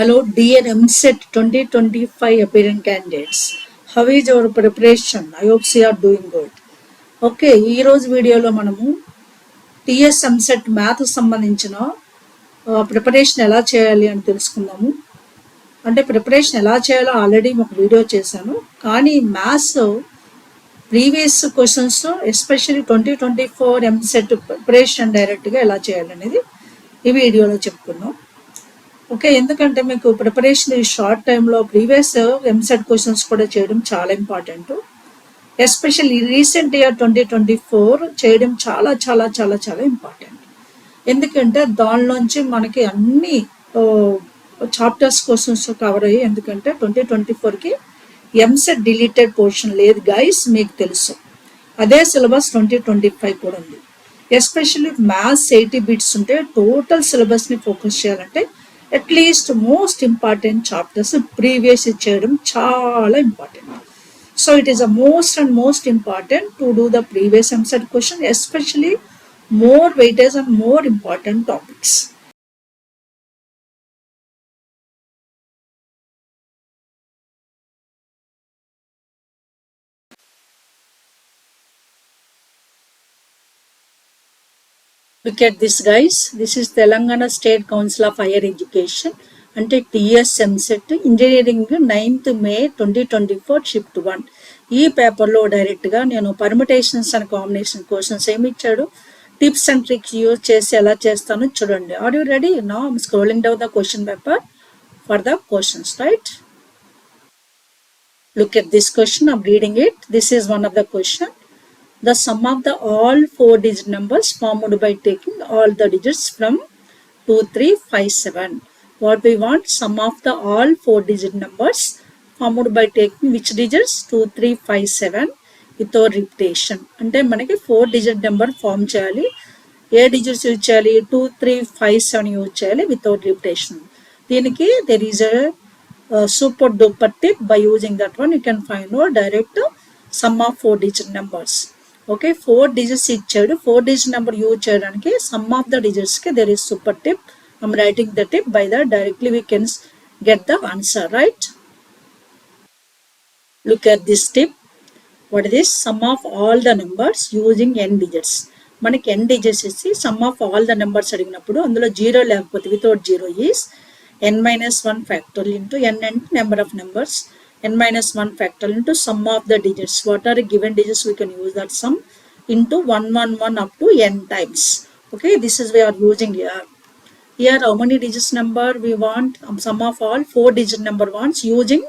Hello, dear MSET 2025 appearing candidates. How is your preparation? I hope you are doing good. Okay, ఈరోజు వీడియోలో మనము TS EAMCET math సంబంధించిన preparation ఎలా చేయాలి అని తెలుసుకుందాము. అంటే ప్రిపరేషన్ ఎలా చేయాలో ఆల్రెడీ ఒక వీడియో చేశాను, కానీ maths previous questions especially 2024 EAMCET preparation డైరెక్ట్గా ఎలా చేయాలనేది ఈ వీడియోలో చెప్పుకుందాం. ఓకే, ఎందుకంటే మీకు ప్రిపరేషన్ ఈ షార్ట్ టైంలో ప్రీవియస్ ఎంసెట్ క్వశ్చన్స్ కూడా చేయడం చాలా ఇంపార్టెంట్. ఎస్పెషల్లీ రీసెంట్ ఇయర్ 2024 చేయడం చాలా చాలా చాలా చాలా ఇంపార్టెంట్. ఎందుకంటే దానిలోంచి మనకి అన్ని చాప్టర్స్ క్వశ్చన్స్ కవర్ అయ్యాయి. ఎందుకంటే 2024కి ఎంసెట్ డిలీటెడ్ పోర్షన్ లేదు గైస్, మీకు తెలుసు. అదే సిలబస్ 2025 కూడా ఉంది. ఎస్పెషల్లీ మ్యాథ్స్ 80 బిట్స్ ఉంటే టోటల్ సిలబస్ని ఫోకస్ చేయాలంటే at least most important chapters previous చేయడం చాలా important. So it is a most important to do the previous EAMCET question, especially more weightage and more important topics. Look at this guys, this is Telangana State Council of Higher Education అంటే TS EAMCET engineering 9th May 2024 shift 1. ఈ పేపర్లో డైరెక్ట్గా నేను permutations and combination questions ఏమి ఇచ్చాడు, tips and tricks use చేసి ఎలా చేస్తానో చూడండి. Are you ready? Now I'm scrolling down the question paper for the questions, right? Look at this question, I'm reading it. This is one of the question. The sum of the all 4-digit numbers formed by taking all the digits from 2, 3, 5, 7. What we want? Sum of the all 4-digit numbers formed by taking which digits? 2, 3, 5, 7 without repetition. అంటే మనకి 4-digit number form చేయాలి. ఏ digits use చేయాలి? 2, 3, 5, 7 use చేయాలి without repetition. దీనికి there is a super duper tip. By using that one you can find out direct sum of 4-digit numbers. Okay, 4 digits ఇచ్చాడు. 4-digit number use చేయడానికి sum of the డిజిట్స్కి there is super tip. I'm writing the tip. By that directly we can get the answer, right? Look at this tip. What is this? Sum of all the numbers using n digits. మనకి n digits ఇచ్చి sum of all the numbers అడిగినప్పుడు అందులో zero లేకపోతే without zero is n-1 factorial into n and number of numbers, n-1 factorial into sum of the digits. What are the given digits? We can use that sum into 111 up to n times. Okay, this is we are using here. Here how many digits number we want? Sum of all 4-digit number wants using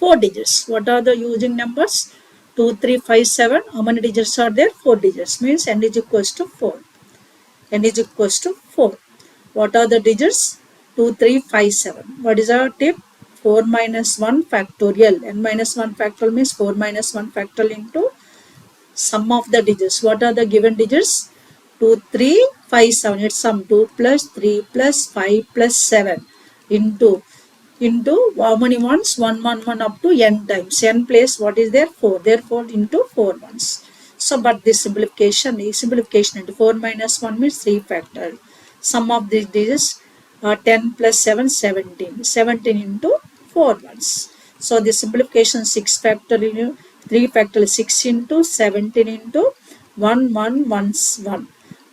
4 digits. What are the using numbers? 2, 3, 5, 7. How many digits are there? 4 digits. Means n is equals to 4. n is equals to 4. What are the digits? 2, 3, 5, 7. What is our tip? 4 minus 1 factorial. n-1 factorial means 4 minus 1 factorial into sum of the digits. What are the given digits? 2, 3, 5, 7. It's sum 2 plus 3 plus 5 plus 7 into how many ones? 111 up to n times. n place what is there? 4. Therefore into 4 ones. So but this simplification into 4 minus 1 means 3 factorial. Sum of these digits 10 plus 7, 17. 17 into 4 ones. So the simplification 6 factorial, 3 factorial, 6 into 17 into 1, 1, 1, 1.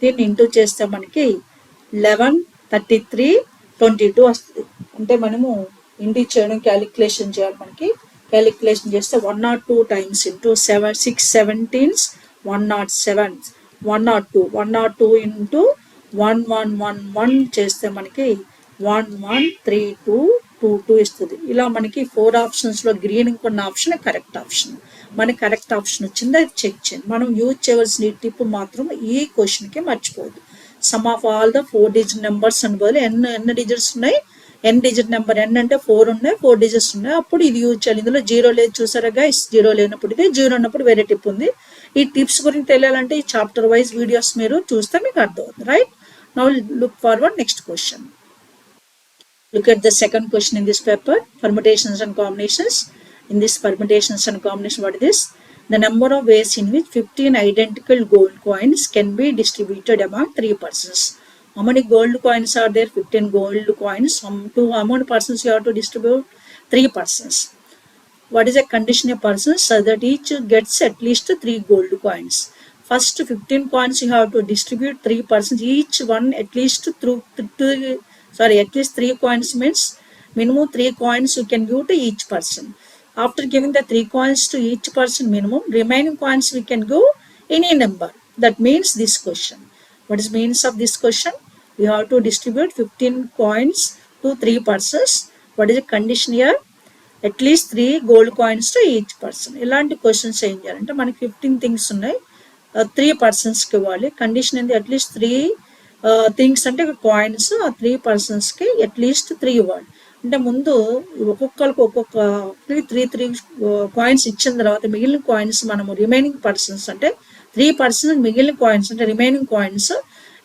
దీన్ని into చేస్తే మనకి 11, 33, 22 వస్తుంది. అంటే మనము into చేయడం calculation చేయాలి. మనకి calculation చేస్తే 102 times into 6 17s 107, 102 into 1111 చేస్తే మనకి 113222 ఇస్తుంది. ఇలా మనకి 4 ఆప్షన్స్లో గ్రీన్ కొన్న ఆప్షన్ కరెక్ట్ ఆప్షన్. మనకి కరెక్ట్ ఆప్షన్ వచ్చింది, అది చెక్ చేయండి. మనం యూజ్ చేయవలసిన టిప్ మాత్రం ఈ క్వశ్చన్కి మర్చిపోవద్దు. Some of all the 4-digit numbers అని బదులు ఎన్ని డిజిట్స్ ఉన్నాయి? n digit నెంబర్ n అంటే 4 ఉన్నాయి, 4 digits ఉన్నాయి. అప్పుడు ఇది యూజ్ చేయాలి. ఇందులో జీరో లేదు చూసారా గైస్? జీరో లేనప్పుడు ఇది, జీరో ఉన్నప్పుడు వేరే టిప్ ఉంది. ఈ టిప్స్ గురించి తెలియాలంటే ఈ చాప్టర్ వైజ్ వీడియోస్ మీరు చూస్తే మీకు అర్థమవుతుంది, right? Now look forward next question. Look at the second question in this paper, permutations and combinations. In this permutations and combination, what is this? The number of ways in which 15 identical gold coins can be distributed among 3 persons. How many gold coins are there? 15 gold coins. How many persons you have to distribute? 3 persons. What is a conditional person? So that each gets at least 3 gold coins. First 15 coins you have to distribute 3 persons. Each one at least at least 3 coins means minimum 3 coins you can give to each person. After giving the 3 coins to each person minimum, remaining coins we can give any number. That means this question. What is means of this question? We have to distribute 15 coins to 3 persons. What is the condition here? At least 3 gold coins to each person. ఇలాంటి questions ఏం చేయాలంటే మనకి 15 things ఉన్నాయి, 3 పర్సన్స్కి ఇవ్వాలి. Condition ఏంటి? At least 3 things అంటే coins, ఆ 3 పర్సన్స్కి అట్లీస్ట్ 3 ఇవ్వాలి. అంటే ముందు ఒక్కొక్కరికి ఒక్కొక్క 3 కాయిన్స్ ఇచ్చిన తర్వాత మిగిలిన కాయిన్స్ మనము రిమైనింగ్ పర్సన్స్ అంటే 3 పర్సన్స్ మిగిలిన కాయిన్స్ అంటే రిమైనింగ్ కాయిన్స్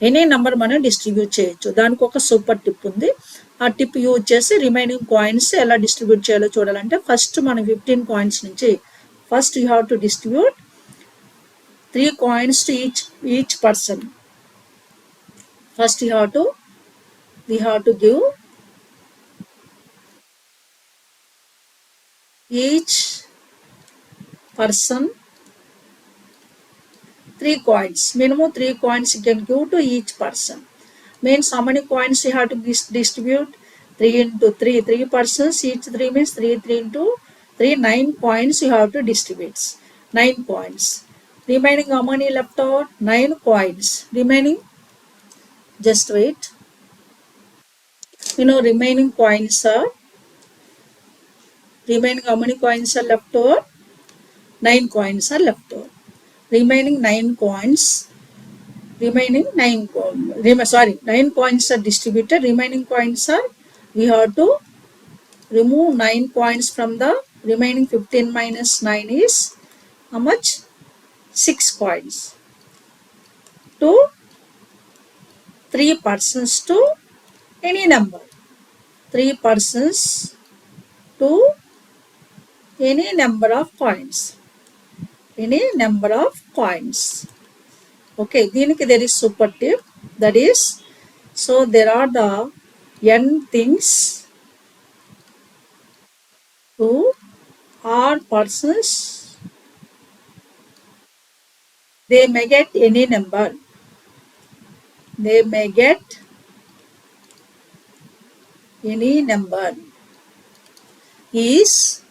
ఎనీ నెంబర్ మనం డిస్ట్రిబ్యూట్ చేయొచ్చు. దానికి ఒక సూపర్ టిప్ ఉంది. ఆ టిప్ యూజ్ చేసి రిమైనింగ్ కాయిన్స్ ఎలా డిస్ట్రిబ్యూట్ చేయాలో చూడాలంటే ఫస్ట్ మనం 15 కాయిన్స్ నుంచి first you have to distribute 3 coins to each person. First we have to give each person 3 coins. Minimum 3 coins you can give to each person. Means how many coins you have to distribute? 3 into 3. 3 persons, each 3 means 3 into 3, 9 coins you have to distribute. 9 coins. Remaining how many left out? 9 coins. Remaining, just wait. Remaining coins are, remaining how many coins are left over? 9 coins are left over. Remaining 9 coins. Remaining 9 coins are distributed. Remaining coins are, we have to remove 9 coins from the remaining 15 minus 9 is how much? 6 coins. To 3 persons to any number. 3 persons to any number of coins. Any number of coins. Okay, there is super tip, that is, so there are the n things to r persons. They may get any number. They may get any number. Is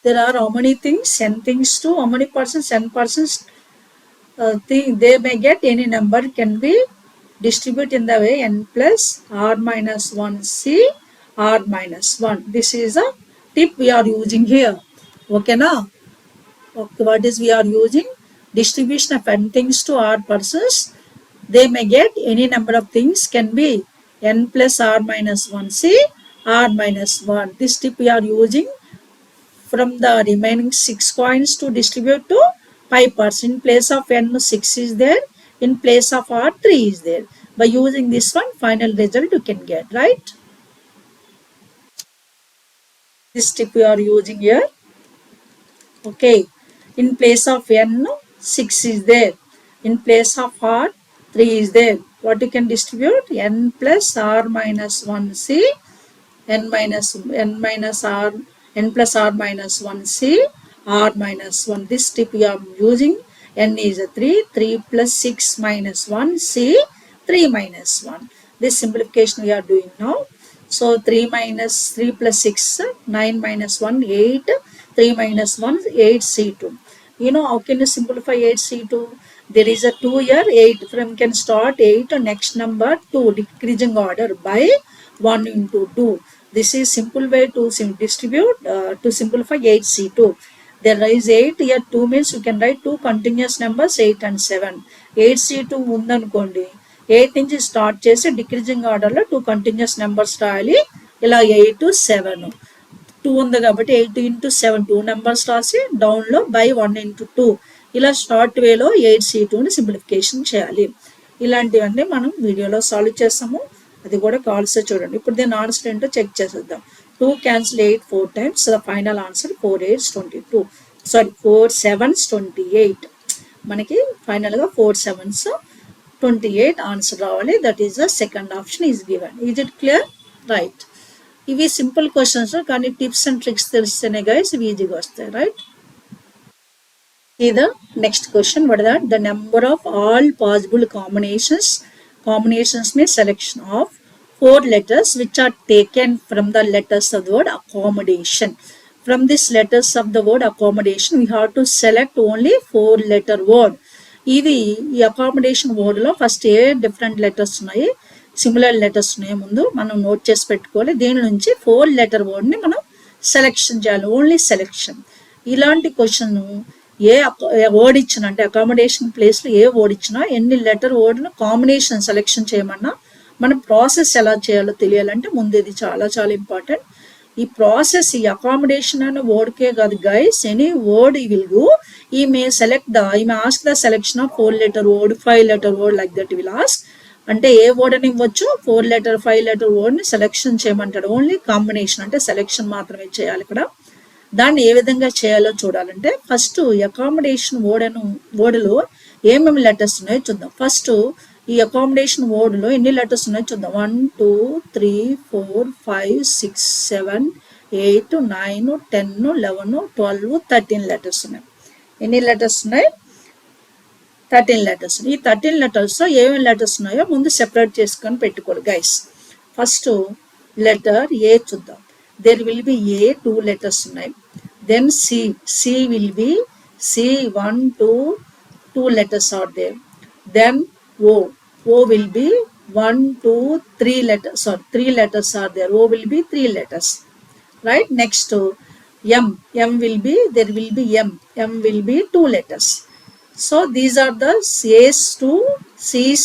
there are how many things? N things to how many persons? N persons. They may get any number can be distributed in the way n plus r minus 1 c r minus 1. This is a tip we are using here. Okay, now what is we are using? Distribution of n things to r persons. They may get any number of things can be n plus r minus 1 c r minus 1. This tip we are using from the remaining 6 coins to distribute to 5%. In place of n, 6 is there. In place of r, 3 is there. By using this one, final result you can get, right? This tip we are using here. Okay. In place of n, 6 is there. In place of r, 3 is there. What you can distribute? N plus r minus 1c, n plus r minus 1c, r minus 1. This tip we are using. N is a 3, 3 plus 6 minus 1, c, 3 minus 1. This simplification we are doing now. So 3 plus 6, 9 minus 1, 8, 3 minus 1, 8c2. How can you simplify 8c2? There is a 2 here, 8 from can start 8, next number 2, decreasing order by 1 into 2. This is simple way to distribute, to simplify 8c2. There is 8, here 2 means you can write 2 continuous numbers 8 and 7. 8c2 undanukondi. 8 నుంచి start చేసి decreasing ఆర్డర్లో 2 continuous numbers రాయాలి. ఇలా 8 to 7. 2 ఉంది కాబట్టి 8 into 7 2 numbers రాసి డౌన్లో by 1 into 2. ఇలా షార్ట్ వేలో 8c2ని సింప్లిఫికేషన్ చేయాలి. ఇలాంటివన్నీ మనం వీడియోలో సాల్వ్ చేస్తాము. అది కూడా కావాల్సి చూడండి. ఇప్పుడు దీని ఆన్సర్ ఏంటో చెక్ చేసేద్దాం. 2 cancel 8 4 times. So the final answer 4 8s 22. Sorry, 4 7s 28. మనకి ఫైనల్గా 4 7s 28 ఆన్సర్ రావాలి. That is the second option is given. Is it clear? Right. ఇవి సింపుల్ క్వశ్చన్స్, కానీ టిప్స్ అండ్ ట్రిక్స్ తెలిస్తేనే గైస్ ఇవి ఈజీగా వస్తాయి. Right. See the next question. What is that? The number of all possible combinations. Combinations means selection of 4 letters which are taken from the letters of the word accommodation. From these letters of the word accommodation, we have to select only 4 letter word. ఇది ఈ accommodation word లో first a different letters ఉన్నాయి, similar letters ఉన్నాయి, ముందు మనం note చేసి పెట్టుకోవాలి. దీని నుంచి 4 లెటర్ వర్డ్ ని మనం సెలెక్షన్ చేయాలి. Only selection. ఇలాంటి క్వశ్చన్ ఏ వర్డ్ ఇచ్చినా, అంటే అకామిడేషన్ ప్లేస్ లో ఏ వర్డ్ ఇచ్చినా, ఎన్ని లెటర్ వర్డ్ కాంబినేషన్ సెలెక్షన్ చేయమన్నా మన ప్రాసెస్ ఎలా చేయాలో తెలియాలంటే ముందు ఇది చాలా చాలా ఇంపార్టెంట్. ఈ ప్రాసెస్ ఈ అకామిడేషన్ అనే వర్డ్కే కాదు గైస్, ఎనీ వర్డ్ ఈ విల్ డూ, ఈ may ask the selection of 4 letter word, 5 letter word, like that will ask. అంటే ఏ వర్డ్ అని ఇవ్వచ్చు, 4 లెటర్ 5 లెటర్ వర్డ్ ని సెలెక్షన్ చేయమంటాడు. ఓన్లీ కాంబినేషన్ అంటే సెలెక్షన్ మాత్రమే చేయాలి ఇక్కడ. దాన్ని ఏ విధంగా చేయాలో చూడాలంటే ఫస్ట్ అకామిడేషన్ వర్డ్లో ఏమేమి లెటర్స్ ఉన్నాయో చూద్దాం. ఫస్ట్ ఈ అకామిడేషన్ వర్డ్లో ఎన్ని లెటర్స్ ఉన్నాయో చూద్దాం. 1 2 3 4 5 6 7 8 9 10 11 12 13 లెటర్స్ ఉన్నాయి. ఎన్ని లెటర్స్ ఉన్నాయి? 13 లెటర్స్. ఈ 13 లెటర్స్ ఏమేమి లెటర్స్ ఉన్నాయో ముందు సెపరేట్ చేసుకొని పెట్టుకోవాలి గైస్. ఫస్ట్ లెటర్ ఏ చూద్దాం. There will be A 2 letters ఉన్నాయి. Then C will be C 1 2 letters are there. Then O will be 1 2 3 letters. 3 letters are there. O will be 3 letters. Right. Next M will be, there will be M will be 2 letters. So these are the A's to C's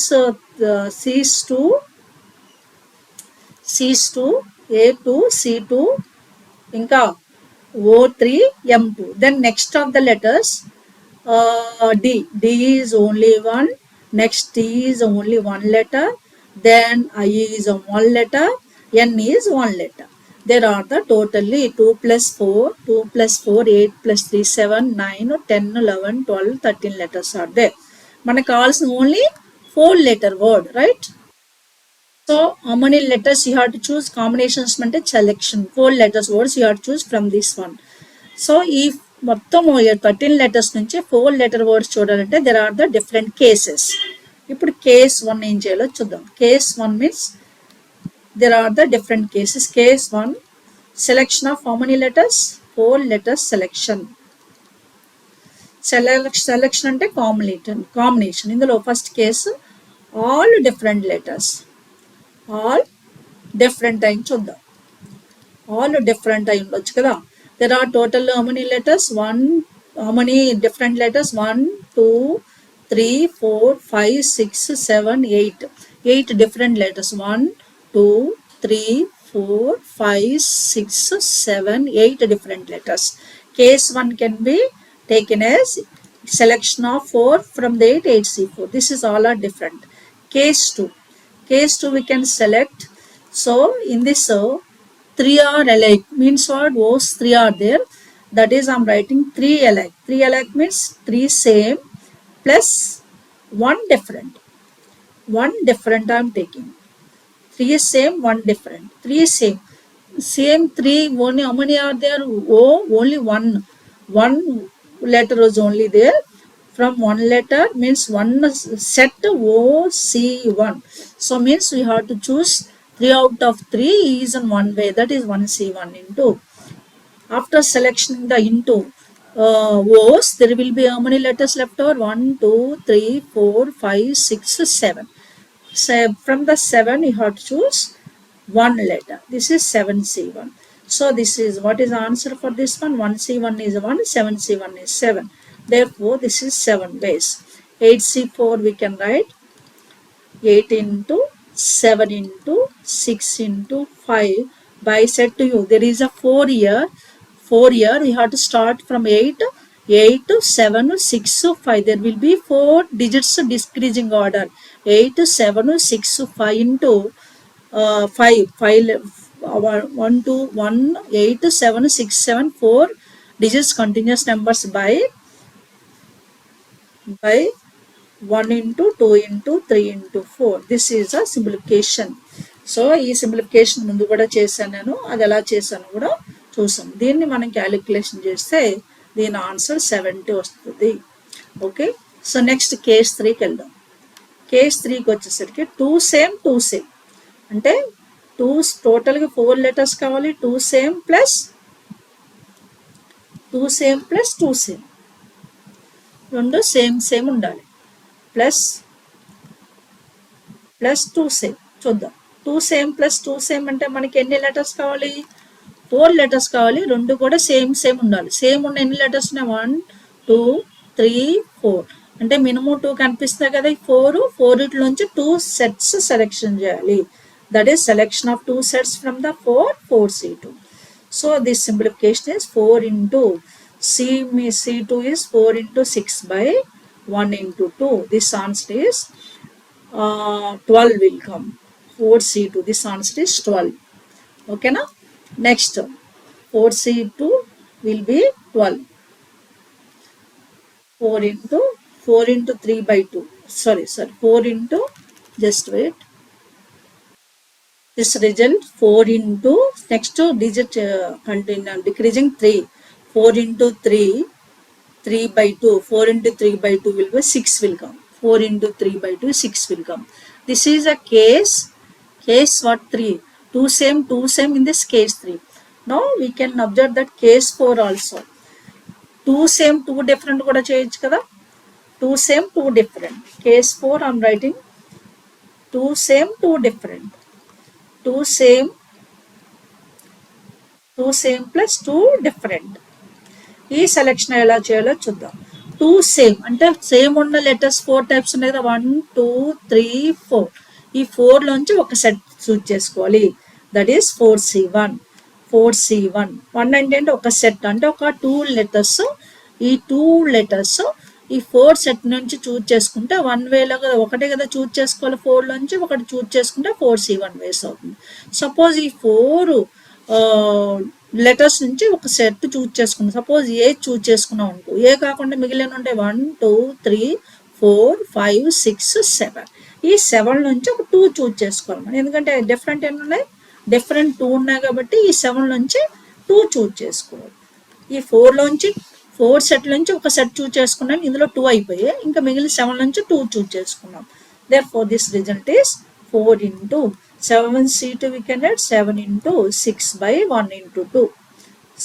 to A2 C2 ఇంకా O3 M2. Then next of the letters D is only one. Next T is only 1 letter. Then I is 1 letter. N is 1 letter. There are the totally 2 plus 4 8 plus 3 7 9 10 11 12 13 letters are there. మనకు కావాల్సిన only 4 letter word, right? So how many letters you have to choose? Combinations అంటే selection. 4 letters words you have to choose from this one. So ఈ మొత్తం 13 letters నుంచి 4 letter words చూడాలంటే there are the different cases. ఇప్పుడు case 1 ఏం చేయాలో చూద్దాం. Case 1 means there are the different cases. Case 1, selection of how many letters? 4 letters selection. Selection అంటే combination. ఇందులో first case all different letters. All different అయి చూద్దాం. All different అయి ఉండొచ్చు కదా. There are total how many letters? How many different letters? 1 2 3 4 5 6 7 8. 8 different letters. 1 2 3 4 5 6 7 8 different letters. Case 1 can be taken as selection of 4 from the 8 8C4. This is all are different. Case 2 we can select. So in this 3 are alike means what? Those 3 are there. That is I'm writing 3 alike. 3 alike means 3 same plus 1 different. 1 different I'm taking. 3 same, 1 different. 3 same. Same 3 only how many are there? Only one letter was only there. From 1 letter means 1 set OC1. So means we have to choose 3 out of 3 is in one way. That is 1C1 into. After selection the into O's, there will be how many letters left over? 1 2 3 4 5 6 7. So from the 7 you have to choose 1 letter. This is 7C1. So this is what is the answer for this one. 1C1 is 1, 7C1 is 7. Therefore this is 7 base. 8C4 we can write 8 into 7 into 6 into 5. By said to you there is a 4 here. We have to start from 8 to 7 to 6 to 5. There will be 4 digits decreasing order. 8 to 7 to 6 to 5 into 5 1 to 1 8 to 7 to 6 7 4 digits continuous numbers by 1 into 2 into 3 into 4. This is a simplification. So ఈ simplification ముందు కూడా చేశాను నేను, అది ఎలా చేశాను కూడా చూసాం. దీన్ని మనం క్యాలిక్యులేషన్ చేస్తే దీని ఆన్సర్ 70 వస్తుంది. ఓకే, సో నెక్స్ట్ కేస్ 3కి వెళ్దాం. కేస్ 3కి వచ్చేసరికి 2 సేమ్ అంటే 2 టోటల్గా 4 లెటర్స్ కావాలి. 2 same plus 2 same plus 2 same, రెండు సేమ్ ఉండాలి. ప్లస్ 2 సేమ్ చూద్దాం. 2 సేమ్ ప్లస్ 2 సేమ్ అంటే మనకి ఎన్ని లెటర్స్ కావాలి? 4 లెటర్స్ కావాలి. రెండు కూడా సేమ్ ఉండాలి. సేమ్ ఉన్న ఎన్ని లెటర్స్ ఉన్నాయి? 1 2 3 4 అంటే మినిమం 2 కనిపిస్తాయి కదా. 4 ఇట్లోంచి 2 సెట్స్ సెలెక్షన్ చేయాలి. That is selection of 2 sets from the 4C2. So this simplification is 4 into C2 is 4 into 6 by 1 into 2. This answer is 12 will come. 4C2. This answer is 12. Okay na? Next 4C2 will be 12. 4 into 3 by 2. Sorry. 4 into, just wait. This result 4 into, next digit decreasing 3. 4 into 3 by 2. 4 into 3 by 2 will be 6 will come. 4 into 3 by 2, 6 will come. This is a case what? 3. 2 same in this case 3. Now we can observe that case 4 also. 2 same 2 different kuda cheyochu kada. 2 same 2 different. Case 4 I am writing 2 same 2 different. 2 same plus 2 different. ఈ selection ఎలా చేయాలో చూద్దాం. 2 same అంటే same ఉన్న letters 4 types ఉన్నాయి కదా. 1 2 3 4. ఈ 4 లోంచి ఒక సెట్ చూస్ చేసుకోవాలి. That is 4C1. 1 అంటే ఒక సెట్ అంటే ఒక 2 లెటర్స్. ఈ 2 లెటర్స్ ఈ 4 సెట్ నుంచి చూస్ చేసుకుంటే 1 వేలో కదా, ఒకటే కదా చూస్ చేసుకోవాలి. 4 లోంచి ఒకటి చూస్ చేసుకుంటే 4C1 వేస్ అవుతుంది. సపోజ్ ఈ 4 లెటర్స్ నుంచి ఒక సెట్ చూస్ చేసుకున్నాం. సపోజ్ ఏ చూస్ చేసుకున్నాం అనుకో, ఏ కాకుండా మిగిలిన ఉంటాయి 1 2 3 4 5 6 7. ఈ 7 నుంచి ఒక 2 చూస్ చేసుకోవాలి మనం. ఎందుకంటే డిఫరెంట్ ఎన్ని ఉన్నాయి? డిఫరెంట్ 2 ఉన్నాయి కాబట్టి ఈ 7 నుంచి 2 చూస్ చేసుకోవాలి. ఈ 4 లోంచి 4 సెట్ నుంచి ఒక సెట్ చూస్ చేసుకున్నాం. ఇందులో 2 అయిపోయాయి. ఇంకా మిగిలిన 7 నుంచి 2 చూస్ చేసుకున్నాం. Therefore this result is 4 into 7C2 we can add 7 into 6 by 1 into 2.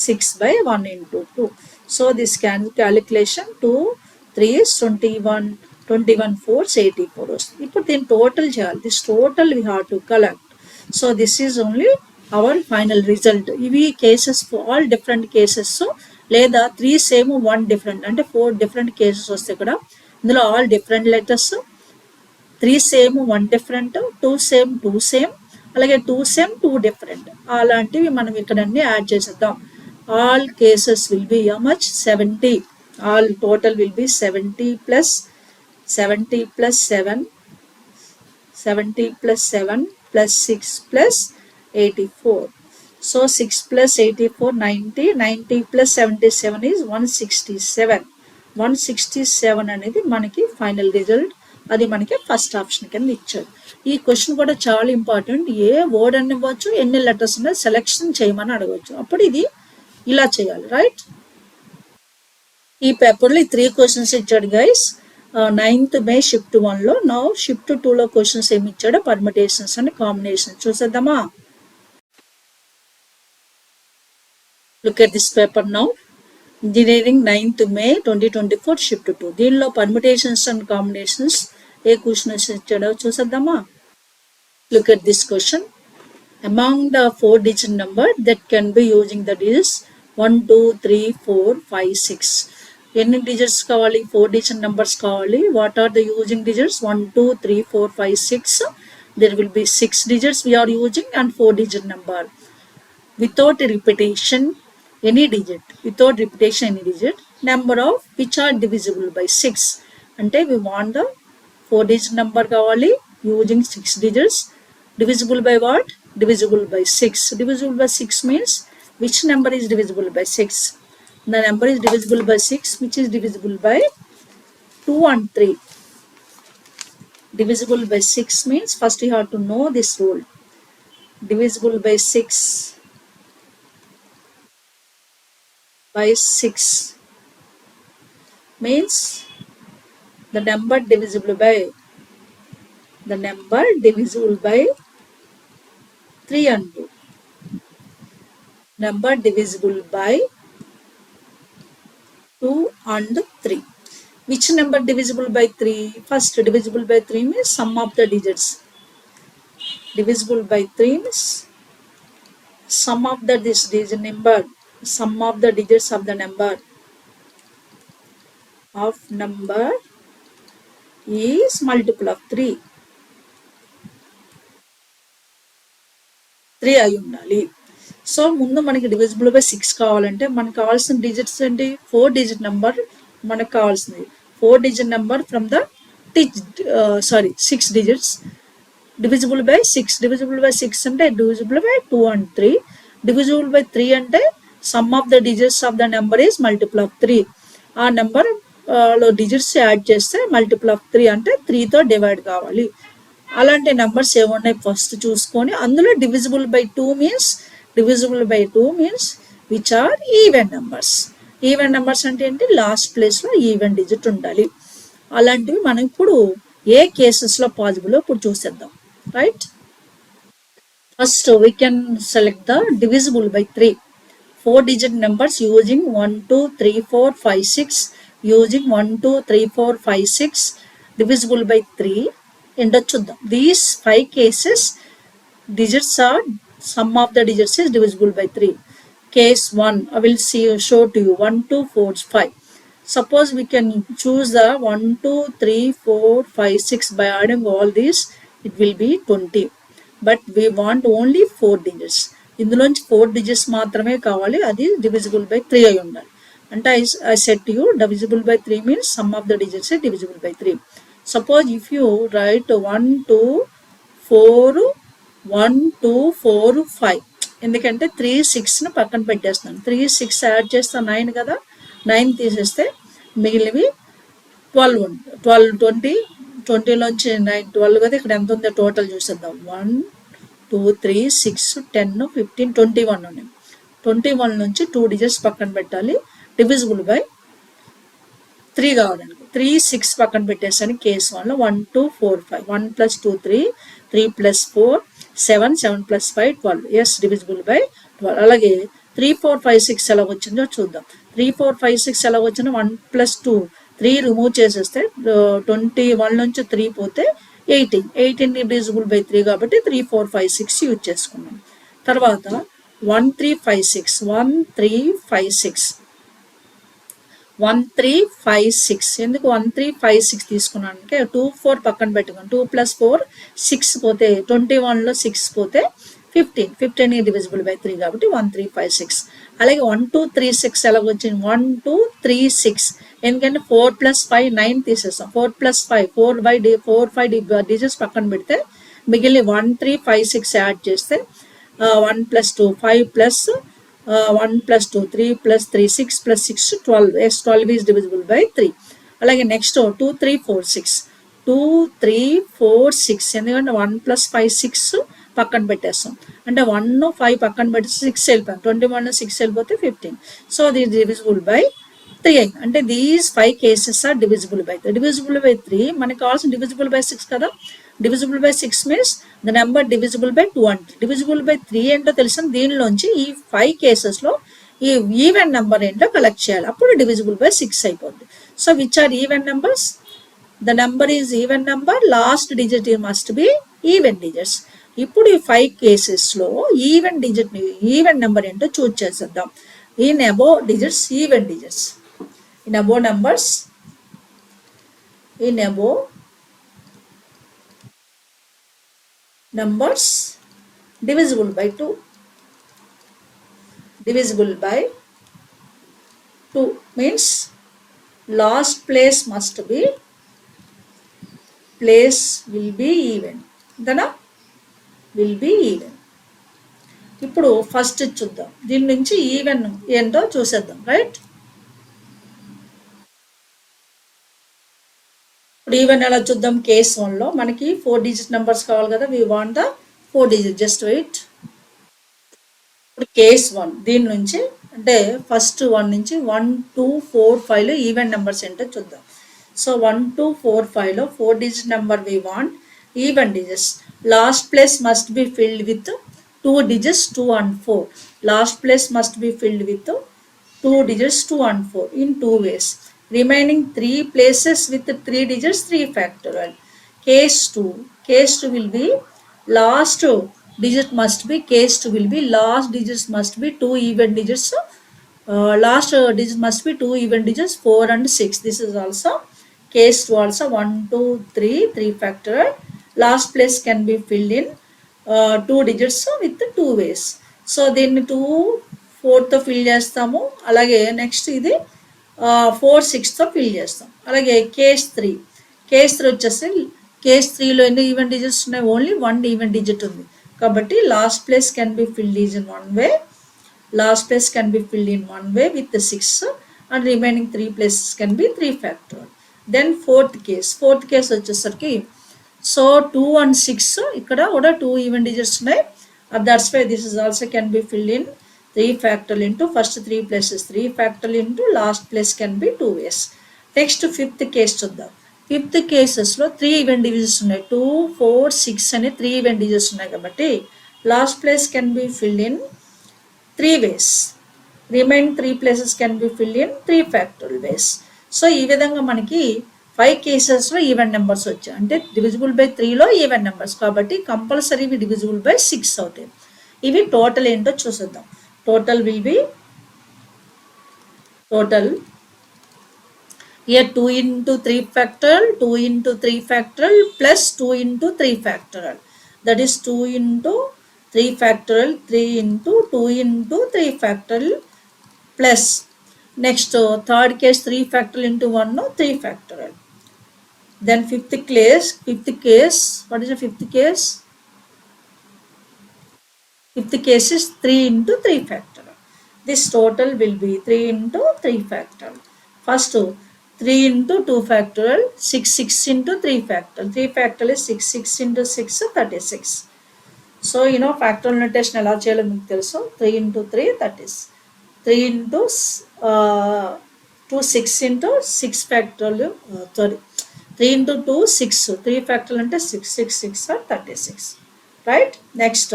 6 by 1 into 2. So this calculation 2 3 is 21 4 84 వస్తుంది. ఇప్పుడు దీని టోటల్ చేయాలి. This total we have to collect. So this is only our final result. ఇవి cases all different cases, లేదా 3 same 1 different అంటే 4 different cases వస్తాయి ఇక్కడ. ఇందులో all different letters. 3 same 1 different, 2 same 2 same, అలాగే 2 సేమ్ 2 డిఫరెంట్. అలాంటివి మనం ఇక్కడ అన్ని యాడ్ చేసేద్దాం. All cases will be how much? 70. All total will be 70 plus 7 plus 6 plus 84. So 6 plus 84 90 plus 77 is 167. 167 అనేది మనకి ఫైనల్ రిజల్ట్. అది మనకి ఫస్ట్ ఆప్షన్ కింద ఇచ్చాడు. ఈ క్వశ్చన్ కూడా చాలా ఇంపార్టెంట్. ఏ వర్డ్ అని ఇవ్వచ్చు, ఎన్ని లెటర్స్ ఉన్నాయి సెలెక్షన్ చేయమని అడగవచ్చు. అప్పుడు ఇది ఇలా చేయాలి, రైట్? ఈ పేపర్లో ఈ 3 క్వశ్చన్స్ ఇచ్చాడు గైస్. 9th May shift 1లో. నా షిఫ్ట్ 2లో క్వశ్చన్స్ ఏమి ఇచ్చాడో పర్మిటేషన్స్ అండ్ కాంబినేషన్స్ చూసేద్దామా. Look at this paper now. Engineering 9th May 2024 shift 2. దీనిలో permutations and combinations A questions ఇచ్చాడో చూసేద్దామా. Look at this question. Among the 4-digit number that can be using the digits 1 2 3 4 5 6. ఎన్ని digits కావాలి? 4-digit numbers కావాలి. What are the using digits? 1 2 3 4 5 6. There will be 6 digits we are using and 4-digit number. Without repetition any digit. Without repetition any digit. Number of which are divisible by 6. అంటే we want the 4-digit number కావాలి using 6 digits. Divisible by what? Divisible by 6. Divisible by 6 means which number is divisible by 6? The number is divisible by 6 which is divisible by 2 and 3. Divisible by 6 means first you have to know this rule. Divisible by 6 means the number divisible by 3 and 2. Number divisible by 2 and 3. Which number divisible by 3? First, divisible by 3 means sum of the digits. Divisible by 3 means sum of the digit number, sum of the digits of the number is multiple of 3. 3 అయి ఉండాలి. So ముందు మనకి divisible by 6 కావాలంటే మనకు కావాల్సిన digits ఏంటి? 4 digit number మనకు కావాల్సింది. 4 digit number from the 6 digits. Divisible by 6. Divisible by 6 అంటే divisible by 2 and 3. Divisible by 3 అంటే some of the digits of the number is multiple of 3. ఆ నెంబర్ లో డిజిట్స్ యాడ్ చేస్తే మల్టిపుల్ ఆఫ్ 3 అంటే 3తో divide కావాలి. అలాంటి నెంబర్స్ ఏమున్నాయి first చూసుకొని అందులో divisible by 2 means which are even numbers. Even numbers అంటే ఏంటి? లాస్ట్ ప్లేస్లో ఈవెన్ డిజిట్ ఉండాలి. అలాంటివి మనం ఇప్పుడు ఏ కేసెస్లో పాసిబుల్ ఇప్పుడు చూసేద్దాం. Right, first we can select the divisible by 3. 4 digit numbers using 1, 2, 3, 4, 5, 6. Using 1, 2, 3, 4, 5, 6 divisible by 3. ఏంటో చూద్దాం. These 5 cases digits are sum of the digits is divisible by 3. Case 1 I will show to you 1, 2, 4, 5. Suppose we can choose the 1, 2, 3, 4, 5, 6 by adding all these it will be 20. But we want only 4 digits. ఇందులోంచి 4 digits మాత్రమే కావాలి. అది divisible by 3 అయి ఉండాలి. అంటే I said to you divisible by 3 means sum of the digits is divisible by 3. Suppose if you write 1, 2, 4, 1, 2, 4, 5. ఎందుకంటే 3, 6ని పక్కన పెట్టేస్తాను. 3, 6 యాడ్ చేస్తా 9 కదా. 9 తీసేస్తే మిగిలినవి 12, 20, 20లోంచి 9, 12 కదా. ఇక్కడ ఎంత ఉందో టోటల్ చూసేద్దాం. 1, 2, 3, 6, 10, 15, 21 ఉన్నాయి. 21 నుంచి 2 డిజిట్స్ పక్కన పెట్టాలి. డివిజిబుల్ బై 3 కావాలండి. 3, 6 పక్కన పెట్టేసాను. కేస్ 1లో 1, 2, 4, 5. 1 + 2, 3, 3 + 4, 7, 7 + 5, 12. Yes, divisible by 12. అలాగే 3, 4, 5, 6 ఎలా వచ్చిందో చూద్దాం. 3, 4, 5, 6 ఎలా వచ్చిందో 1 + 2, 3 రిమూవ్ చేసేస్తే 21 నుంచి 3 పోతే 18. 18 డివిజిబుల్ బై 3 కాబట్టి 3, 4, 5, 6 యూజ్ చేసుకున్నాం. తర్వాత 1, 3, 5, 6. 1, 3, 5, 6. 1, 3, 5, 6. ఎందుకు 1, 3, 5, 6 తీసుకున్నాను అంటే 2, 4 పక్కన పెట్టుకున్నాను. 2 + 4, 6 పోతే 21లో 6 పోతే 15. 15 డివిజిబుల్ బై 3 కాబట్టి 1, 3, 5, 6. అలాగే 1, 2, 3, 6 ఎలా వచ్చింది? 1, 2, 3, 6. ఎందుకంటే 4 + 5 9 తీసేస్తాం. 4 + 5 4, 5 డిజిట్స్ పక్కన పెడితే మిగిలిన 1, 3, 5, 6 యాడ్ చేస్తే 1 + 2 5 + 1 + 2 3 + 3 6 + 6 12. Yes, 12 is divisible by 3. అలాగే నెక్స్ట్ 2, 3, 4, 6. 2, 3, 4, 6. ఎందుకంటే 1 + 5 6 పక్కన పెట్టేస్తాం. అంటే 1, 5 పక్కన పెట్టి 6 వెళ్ళిపోయాం. 21, 6 వెళ్ళిపోతే 15. సో అది డివిజిబుల్ బై 3 అయింది. అంటే these 5 cases are divisible by 3. Divisible by 3 మనకి కావాల్సిన divisible by 6 కదా. divisible by 6 means the number divisible by 2 and 3. divisible by 3 ఏంటో తెలుసు. దీనిలోంచి ఈ 5 కేసెస్లో ఈ ఈవెన్ నెంబర్ ఏంటో కలెక్ట్ చేయాలి. అప్పుడు divisible by 6 అయిపోద్ది. So which are even numbers? The number is even number. Last digit must be even digits. ఇప్పుడు ఈ 5 కేసెస్లో ఈవెన్ నెంబర్ ఏంటో చూజ్ చేసేద్దాం. In above digits even digits. In above numbers, divisible by 2. Divisible by 2 means last place will be even. Dana will be even. ఇప్పుడు first చూద్దాం. దీని నుంచి even ఏంటో చూసేద్దాం. రైట్, ఇప్పుడు ఈవెన్ ఎలా చూద్దాం. కేస్ 1లో మనకి 4 డిజిట్ నెంబర్స్ కావాలి కదా. We want the 4 digit. Just wait. ఇప్పుడు కేస్ 1 దీని నుంచి అంటే ఫస్ట్ 1 నుంచి 1 2 4 5లో ఈవెన్ నెంబర్స్ ఏంటో చూద్దాం. So 1 2 4 5లో 4 digit number we want even digits. Last place must be filled with 2 digits 2 and 4. Last place must be filled with 2 digits 2 and 4 in 2 ways. Remaining 3 places with 3 digits 3 factorial. Case 2 will be last digit must be last digits must be 2 even digits. Last digit must be 2 even digits 4 and 6. This is also case 2 also 1 2 3 factorial. Last place can be filled in 2 digits with 2 ways. So దీన్ని 2 4తో fill చేస్తాము. అలాగే next ఇది 4 6తో fill చేస్తాం. అలాగే case 3 వచ్చేసి case 3లో ఎన్ని even digits ఉన్నాయి? ఓన్లీ 1 ఈవెన్ డిజిట్ ఉంది కాబట్టి last place can be filled is in 1 way. Last place can be filled in 1 way with 6 and remaining 3 places can be 3 factorial. Then fourth case వచ్చేసరికి so 2 and 6 ఇక్కడ కూడా 2 even digits ఉన్నాయి. That's why this is also can be filled in 3 factorial into first 3 places 3 factorial into last place can B 2 ways. Next fifth case చూద్దాం. Fifth కేసెస్లో 3 even digits ఉన్నాయి. 2 4 6 అని 3 even digits ఉన్నాయి కాబట్టి last place can be filled in 3 ways. Remain 3 places can be filled in 3 factorial ways. So ఈ విధంగా మనకి 5 కేసెస్లో ఈవెన్ నెంబర్స్ వచ్చాయి. అంటే డివిజిబుల్ బై 3లో ఈవెన్ నెంబర్స్ కాబట్టి కంపల్సరీ ఇవి డివిజిబుల్ బై 6 అవుతాయి. ఇవి టోటల్ ఏంటో చూసేద్దాం. Total will be here 2 into 3 factorial 2 into 3 factorial plus 2 into 3 factorial. That is 2 into 3 factorial 3 into 2 into 3 factorial plus next third case 3 factorial into 1 no 3 factorial. Then fifth case, what is the fifth case? Fifth case is 3 into 3 factorial. This total will be 3 into 3 factorial. First 3 into 2 factorial, 6 into 3 factorial. 3 factorial is 6 into 6 36. So you know factorial notation ela cheyalo meeku telusu. 3 into 3 that is 3 into 2 6 into 6 factorial 3 into 2 6 3 factorial ante 6 are 36, right? Next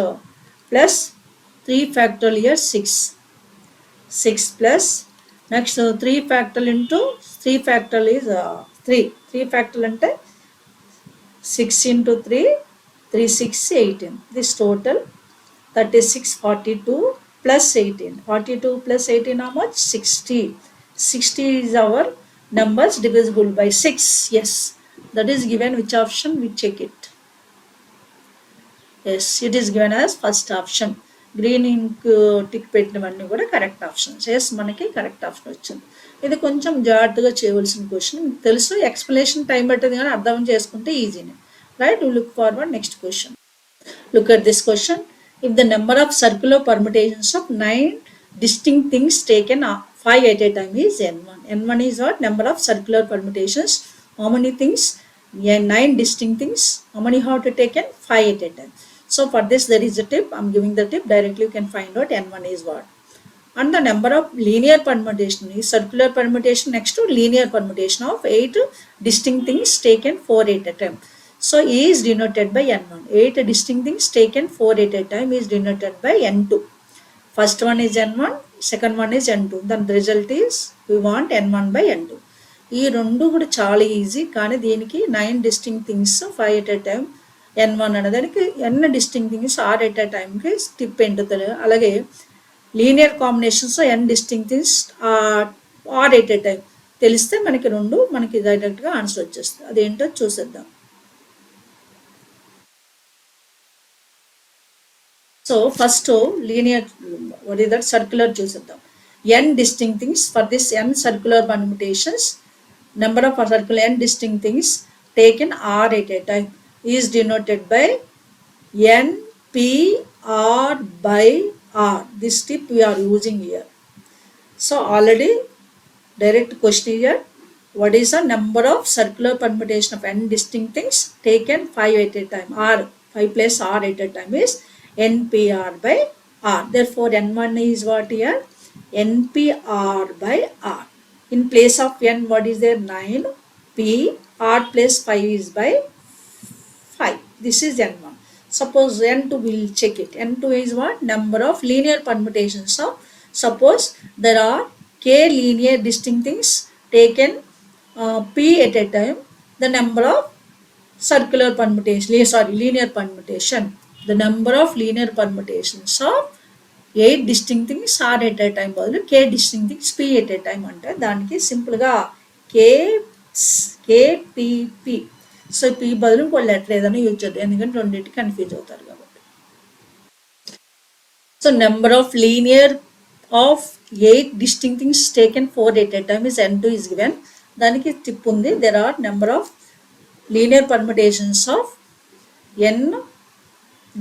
plus 3 factorial here 6 plus next 3 factorial into 3 factorial is 3 factorial ante 6 into 3 3 6 18. This total 36 42 plus 18. 42 plus 18 how much? 60. 60 is our numbers divisible by 6. Yes, that is given. Which option? We check it. Yes, it is given as first option. Green ink tick పెట్టినవన్నీ కూడా correct options. Yes మనకి correct option వచ్చింది. ఇది కొంచెం జాగ్రత్తగా చేయవలసిన question. మీకు తెలుసు explanation time పట్టదు కానీ అర్థం చేసుకుంటే ఈజీనే, right? We look forward next question. Look at this question. If the number of circular permutations of 9 distinct things taken 5 at a time is n1. n1 is what? Number of circular permutations. How many things? 9 distinct things. How many have to taken? 5 at a time. So for this there is a tip. I am giving the tip. Directly you can find out n1 is what. And the number of linear permutation is circular permutation next to linear permutation of 8 distinct things taken 4 at a time. So A is denoted by n1. 8 distinct things taken 4 at a time is denoted by n2. First one is n1, second one is n2. Then the result is we want n1 by n2. ఈ రెండు కూడా చాలా easy, కానీ దీనికి 9 distinct things 5 at a time n1 అనేదానికి n distinct things 6 at a టైంకి strip ఏంటో తెలియదు. అలాగే linear combinations n distinct things 6 at a time తెలిస్తే మనకి డైరెక్ట్గా ఆన్సర్ వచ్చేస్తుంది. అదేంటో చూసేద్దాం. So first linear, what is that? Circular చూసేద్దాం. n distinct things. For this n circular permutations, number of circular n distinct things taken r at a time is denoted by n p r by r. This tip we are using here. So already direct question here. what is the number of circular permutation of n distinct things taken 5 at a time, or 5 plus r at a time is npr by r. Therefore n1 is what here? npr by r. In place of n, what is there? 9 p, r plus 5 is by 5. This is n1. Suppose n2, will check it. n2 is what? Number of linear permutations of, suppose there are k linear distinct things taken p at a time, the number of circular permutation, linear permutation, the number of linear permutations of 8 distinct things r at a time బదులు k distinct things p at a time అంటే దానికి సింపుల్గా kpp. So p బదులు ఇంకో letter ఏదైనా use చేద్దాం, ఎందుకంటే రెండింటికి కన్ఫ్యూజ్ అవుతారు కాబట్టి. So number of linear of 8 distinct things taken 4 at a time is n2 is given. దానికి టిప్ ఉంది. there are number of linear permutations of n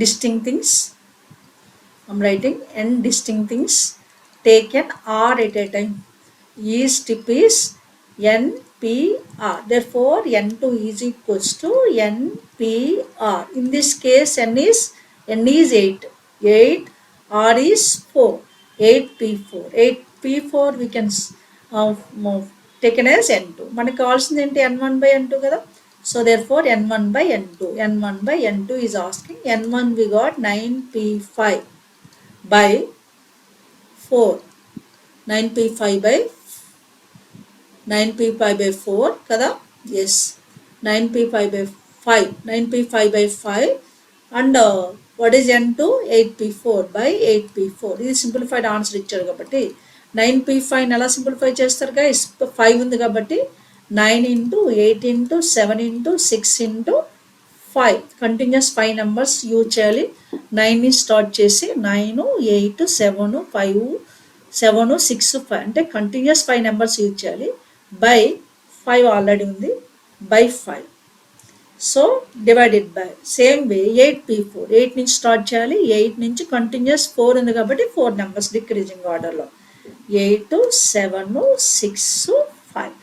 distinct things. I'm writing n distinct things taken r at a time. Is tip is npr. Therefore n2 is equals to npr. In this case n is 8, 8, r is 4, 8p4. 8p4 we can taken as n2. మనకు కావాల్సింది ఏంటి? n1 by n2 కదా. So therefore n1 by n2. n1 by n2 is asking. n1 we got 9p5 by 4. 9p5 by 4 kada. Yes, 9p5 by 5. 9p5 by 5 and what is n2? 8p4 by 8p4. ఇది simplified answer ఇచ్చారు కాబట్టి 9p5 ఎలా simplify చేస్తారు guys? 5 ఉంది కాబట్టి 9 into 8 into 7 into 6 into 5 continuous 5 numbers use చేయాలి. 9 ని start చేసి 9, 8, 7, 5, 7, 6, 5 అంటే కంటిన్యూస్ 5 నెంబర్స్ యూజ్ చేయాలి. బై 5 ఆల్రెడీ ఉంది, by 5. So divided by same way 8p4. 8 నుంచి స్టార్ట్ చేయాలి, 8 నుంచి కంటిన్యూస్ 4 ఉంది కాబట్టి 4 నెంబర్స్ డిక్రీజింగ్ ఆర్డర్లో 8, 7, 6, 5.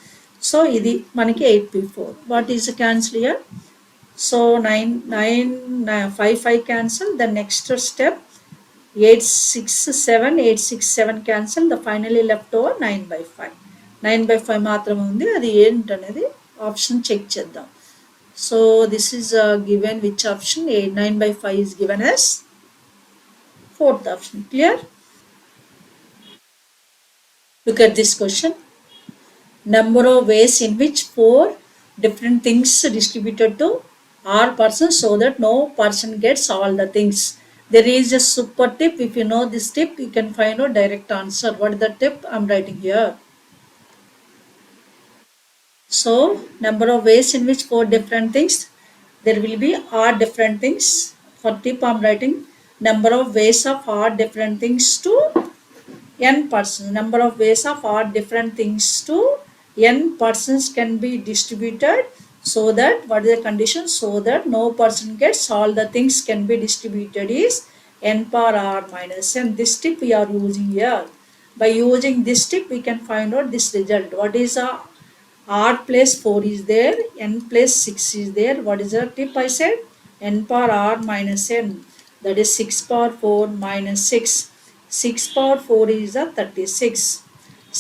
సో ఇది మనకి 8p4. What is cancel here? So 5 cancel. The next step 8, 6, 7, 8, 6, 7 cancel. The finally left over 9 by 5. 9 by 5 మాత్రమే ఉంది. అది ఏంటనేది ఆప్షన్ చెక్ చేద్దాం. So this is given which option? 9 by 5 is given as 4th option. Clear? Look at this question. Number of ways in which 4 different things distributed to r persons so that no person gets all the things. There is a super tip. If you know this tip, you can find a direct answer. What is the tip? I'm writing here. So number of ways in which 4 different things, there will be r different things. For tip I'm writing number of ways of r different things to n persons. Number of ways of r different things to n persons can be distributed so that, what is the condition? So that no person gets all the things can be distributed is n power r minus n. This tip we are using here. By using this tip we can find out this result. What is r plus 4 is there, n plus 6 is there. What is the tip I said? n power r minus n, that is 6 power 4 minus 6. 6 power 4 is 36.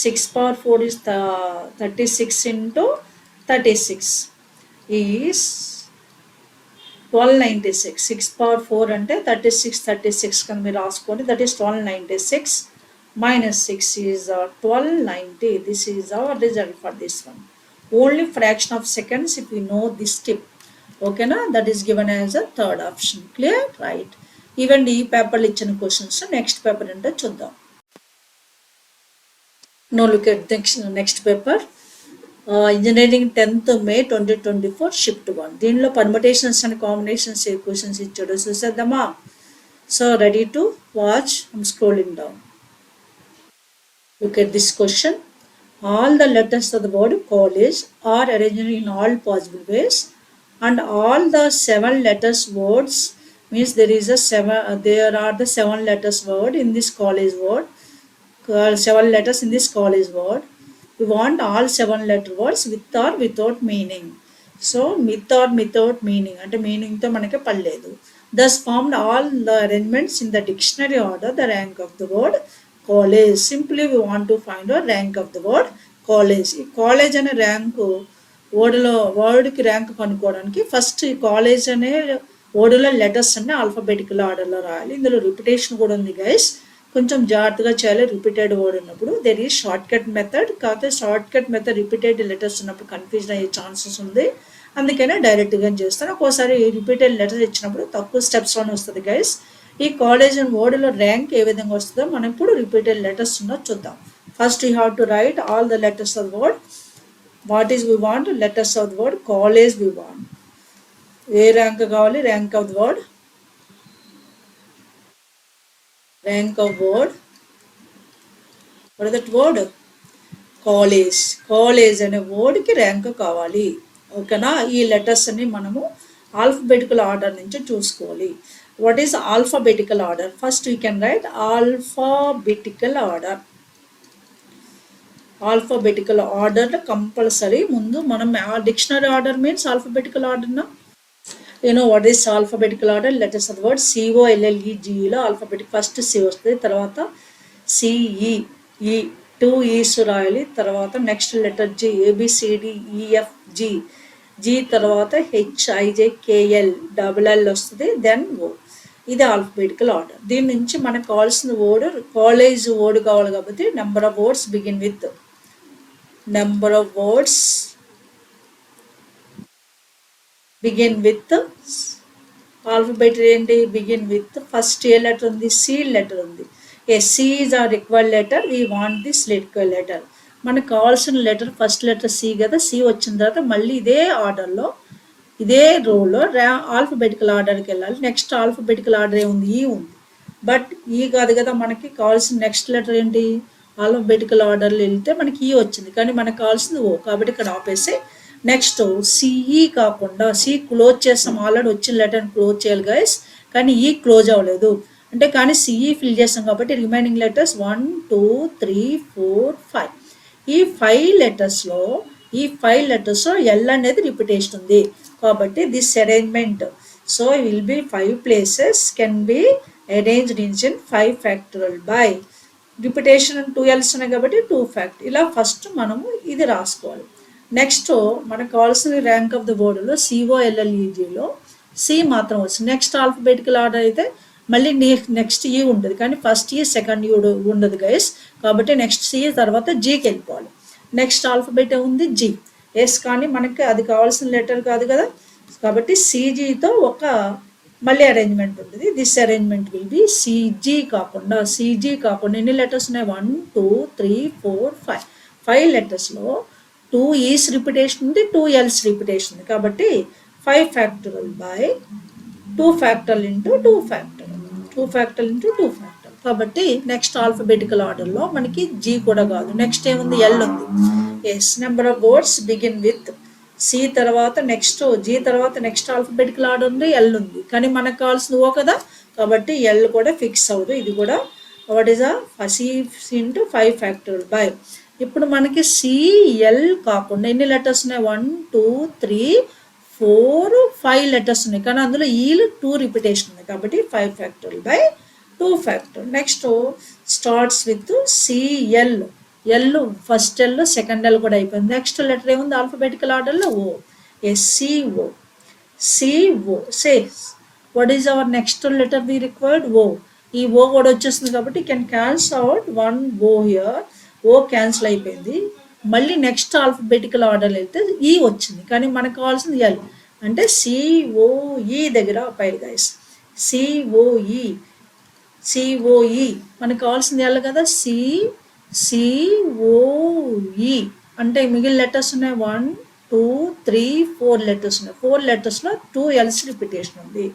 6 power 4 is 36 into 36 is 1296. 6 power 4 అంటే 36 kan మీరు రాసుకోండి. That is 1296 minus 6 is 1290. This is our result for this one. Only fraction of seconds if you know this tip. Okay na? That is given as a third option. Clear? Right. Even ఈ పేపర్లో ఇచ్చిన questions next paper అంటే చూద్దాం. Now look at next paper. Engineering 10th May 2024 shift 1. దీనిలో permutations and combinations A questions ఇచ్చాడో చూసేద్దామా? So ready to watch? I'm scrolling down. Look at this question. All the letters of the word college are arranged in all possible ways, and all the 7 letters words means there are the 7 letters word in this college word. 7 letters in this college word. We want all 7-letter words with or without meaning. So with or without meaning అంటే meaning తో మనకి పడలేదు. Thus formed all the arrangements in the dictionary order the rank of the word college. Simply we want to find the rank of the word college. ఈ college అనే rank వర్డ్కి rank కనుక్కోవడానికి first ఈ college అనే వర్డ్లో letters అన్ని alphabetical ఆర్డర్లో రాయాలి. ఇందులో repetition కూడా ఉంది గైస్, కొంచెం జాగ్రత్తగా చేయాలి. రిపీటెడ్ వర్డ్ ఉన్నప్పుడు there is short cut method, కాకపోతే short cut method repeated letters ఉన్నప్పుడు కన్ఫ్యూజన్ అయ్యే ఛాన్సెస్ ఉంది, అందుకనే డైరెక్ట్గా చేస్తాను. ఒక్కోసారి రిపీటెడ్ లెటర్స్ ఇచ్చినప్పుడు తక్కువ స్టెప్స్లోనే వస్తుంది గైస్. ఈ కాలేజ్ అండ్ వర్డ్లో ర్యాంక్ ఏ విధంగా వస్తుందో మనం ఇప్పుడు రిపీటెడ్ లెటర్స్ ఉన్నది చూద్దాం. First you have to write all the letters of the word. What is we want? Letters of the word college we want. ఏ ర్యాంక్ కావాలి? Rank of the word, rank of word. What is that word? College. College అనే word కి rank కావాలి. ఓకేనా? ఈ letters అన్ని మనము alphabetical order నుంచి చూసుకోవాలి. What is alphabetical order? First you can write alphabetical order. Alphabetical order compulsory ముందు మనం dictionary order means alphabetical order నా. You know what is alphabetical order? Letters of the word COLLEGE లో alphabetic first C వస్తుంది, తర్వాత CE, E 2 E's రాయాలి, తర్వాత next letter G, ABCDEFG, G తర్వాత HIJKL LL వస్తుంది, దెన్ O. ఇది ఆల్ఫాబెటికల్ ఆర్డర్. దీని నుంచి మనకు కావాల్సిన వర్డ్ కాలేజ్ వర్డ్ కావాలి కాబట్టి number of words begin with alphabet ఏంటి? బిగిన్ విత్ ఫస్ట్ ఏ లెటర్ ఉంది? సి లెటర్ ఉంది. C is our required letter, we want this required letter. మనకు కావాల్సిన లెటర్ ఫస్ట్ లెటర్ సి కదా, సి వచ్చిన తర్వాత మళ్ళీ ఇదే ఆర్డర్లో ఇదే రోలో ఆల్ఫాబెటికల్ ఆర్డర్కి వెళ్ళాలి. నెక్స్ట్ ఆల్ఫాబెటికల్ ఆర్డర్ ఏముంది? ఈ ఉంది, బట్ ఈ కాదు కదా మనకి కావాల్సిన నెక్స్ట్ లెటర్ ఏంటి? ఆల్ఫాబెటికల్ ఆర్డర్లో వెళ్తే మనకి ఈ వచ్చింది, కానీ మనకు కావాల్సింది ఓ, కాబట్టి ఇక్కడ ఆపేసి నెక్స్ట్ సిఈ కాకుండా సి క్లోజ్ చేస్తాం, ఆల్రెడీ వచ్చిన లెటర్ని క్లోజ్ చేయాలి గైస్, కానీ ఈ క్లోజ్ అవ్వలేదు అంటే కానీ సిఈ ఫిల్ చేస్తాం కాబట్టి రిమైనింగ్ లెటర్స్ 1 2 3 4 5. ఈ 5 లెటర్స్లో ఎల్ అనేది రిపిటేషన్ ఉంది కాబట్టి this arrangement so will be 5 places can be arranged in 5 factorial by repetition 2 Ls ఉన్నాయి కాబట్టి 2 ఫ్యాక్టర్. ఇలా ఫస్ట్ మనము ఇది రాసుకోవాలి. నెక్స్ట్ మనకు కావాల్సిన ర్యాంక్ ఆఫ్ ద వర్డ్లో COLLEGలో సి మాత్రం వస్తుంది. నెక్స్ట్ ఆల్ఫాబెటికల్ ఆర్డర్ అయితే మళ్ళీ నెక్స్ట్ ఈ ఉంటుంది, కానీ ఫస్ట్ ఈ సెకండ్ ఈ ఉండదు గైస్, కాబట్టి నెక్స్ట్ సి తర్వాత జీకి వెళ్ళిపోవాలి. నెక్స్ట్ ఆల్ఫాబెట్ ఉంది జీ, ఎస్, కానీ మనకి అది కావాల్సిన లెటర్ కాదు కదా, కాబట్టి సిజీతో ఒక మళ్ళీ అరేంజ్మెంట్ ఉంటుంది. దిస్ అరేంజ్మెంట్ విల్ బి సిజీ కాకుండా ఎన్ని లెటర్స్ ఉన్నాయి? 1 2 3 4 5. 5 లెటర్స్లో 2 ఈస్ రిపిటేషన్ ఉంది, 2 ఎల్స్ రిపిటేషన్ ఉంది, కాబట్టి 5 ఫ్యాక్టరల్ బై 2 ఫ్యాక్టరల్ ఇంటూ 2 ఫ్యాక్టరల్, 2 ఫ్యాక్టరల్ ఇంటూ 2 ఫ్యాక్టరల్. కాబట్టి నెక్స్ట్ ఆల్ఫాబెటికల్ ఆర్డర్లో మనకి జీ కూడా కాదు, నెక్స్ట్ ఏముంది? ఎల్ ఉంది. Yes, number of words begin with C తర్వాత నెక్స్ట్ జీ తర్వాత నెక్స్ట్ ఆల్ఫాబెటికల్ ఆర్డర్ ఉంది, ఎల్ ఉంది, కానీ మనకు కావాల్సింది ఓ కదా, కాబట్టి ఎల్ కూడా ఫిక్స్ అవ్వదు. ఇది కూడా what is C into 5 factorial by. ఇప్పుడు మనకి సిఎల్ కాకుండా ఎన్ని లెటర్స్ ఉన్నాయి? 1 2 3 4 5 లెటర్స్ ఉన్నాయి, కానీ అందులో ఈలు 2 రిపిటేషన్ ఉంది కాబట్టి 5 factorial by 2 factorial. Next starts with CL, L first L second L కూడా అయిపోయింది. నెక్స్ట్ లెటర్ ఏముంది ఆల్ఫాబెటికల్ ఆర్డర్లో? O. CO say what is our next letter we required? O. ఈ ఓ కూడా వచ్చేస్తుంది కాబట్టి can cancel out 1 O here, O cancel అయిపోయింది. మళ్ళీ నెక్స్ట్ ఆల్ఫాబెటికల్ ఆర్డర్లో వెళ్తే ఈ వచ్చింది, కానీ మనకు కావాల్సింది ఎల్ అంటే సిఓఈ దగ్గర పైరు గైస్, సిఓఈ మనకు కావాల్సింది ఎల్ కదా, సిఓఈ అంటే మిగిలిన లెటర్స్ ఉన్నాయి 1 2 3 4 లెటర్స్ ఉన్నాయి. 4 లెటర్స్లో 2 ఎల్స్ రిపిటేషన్ ఉంది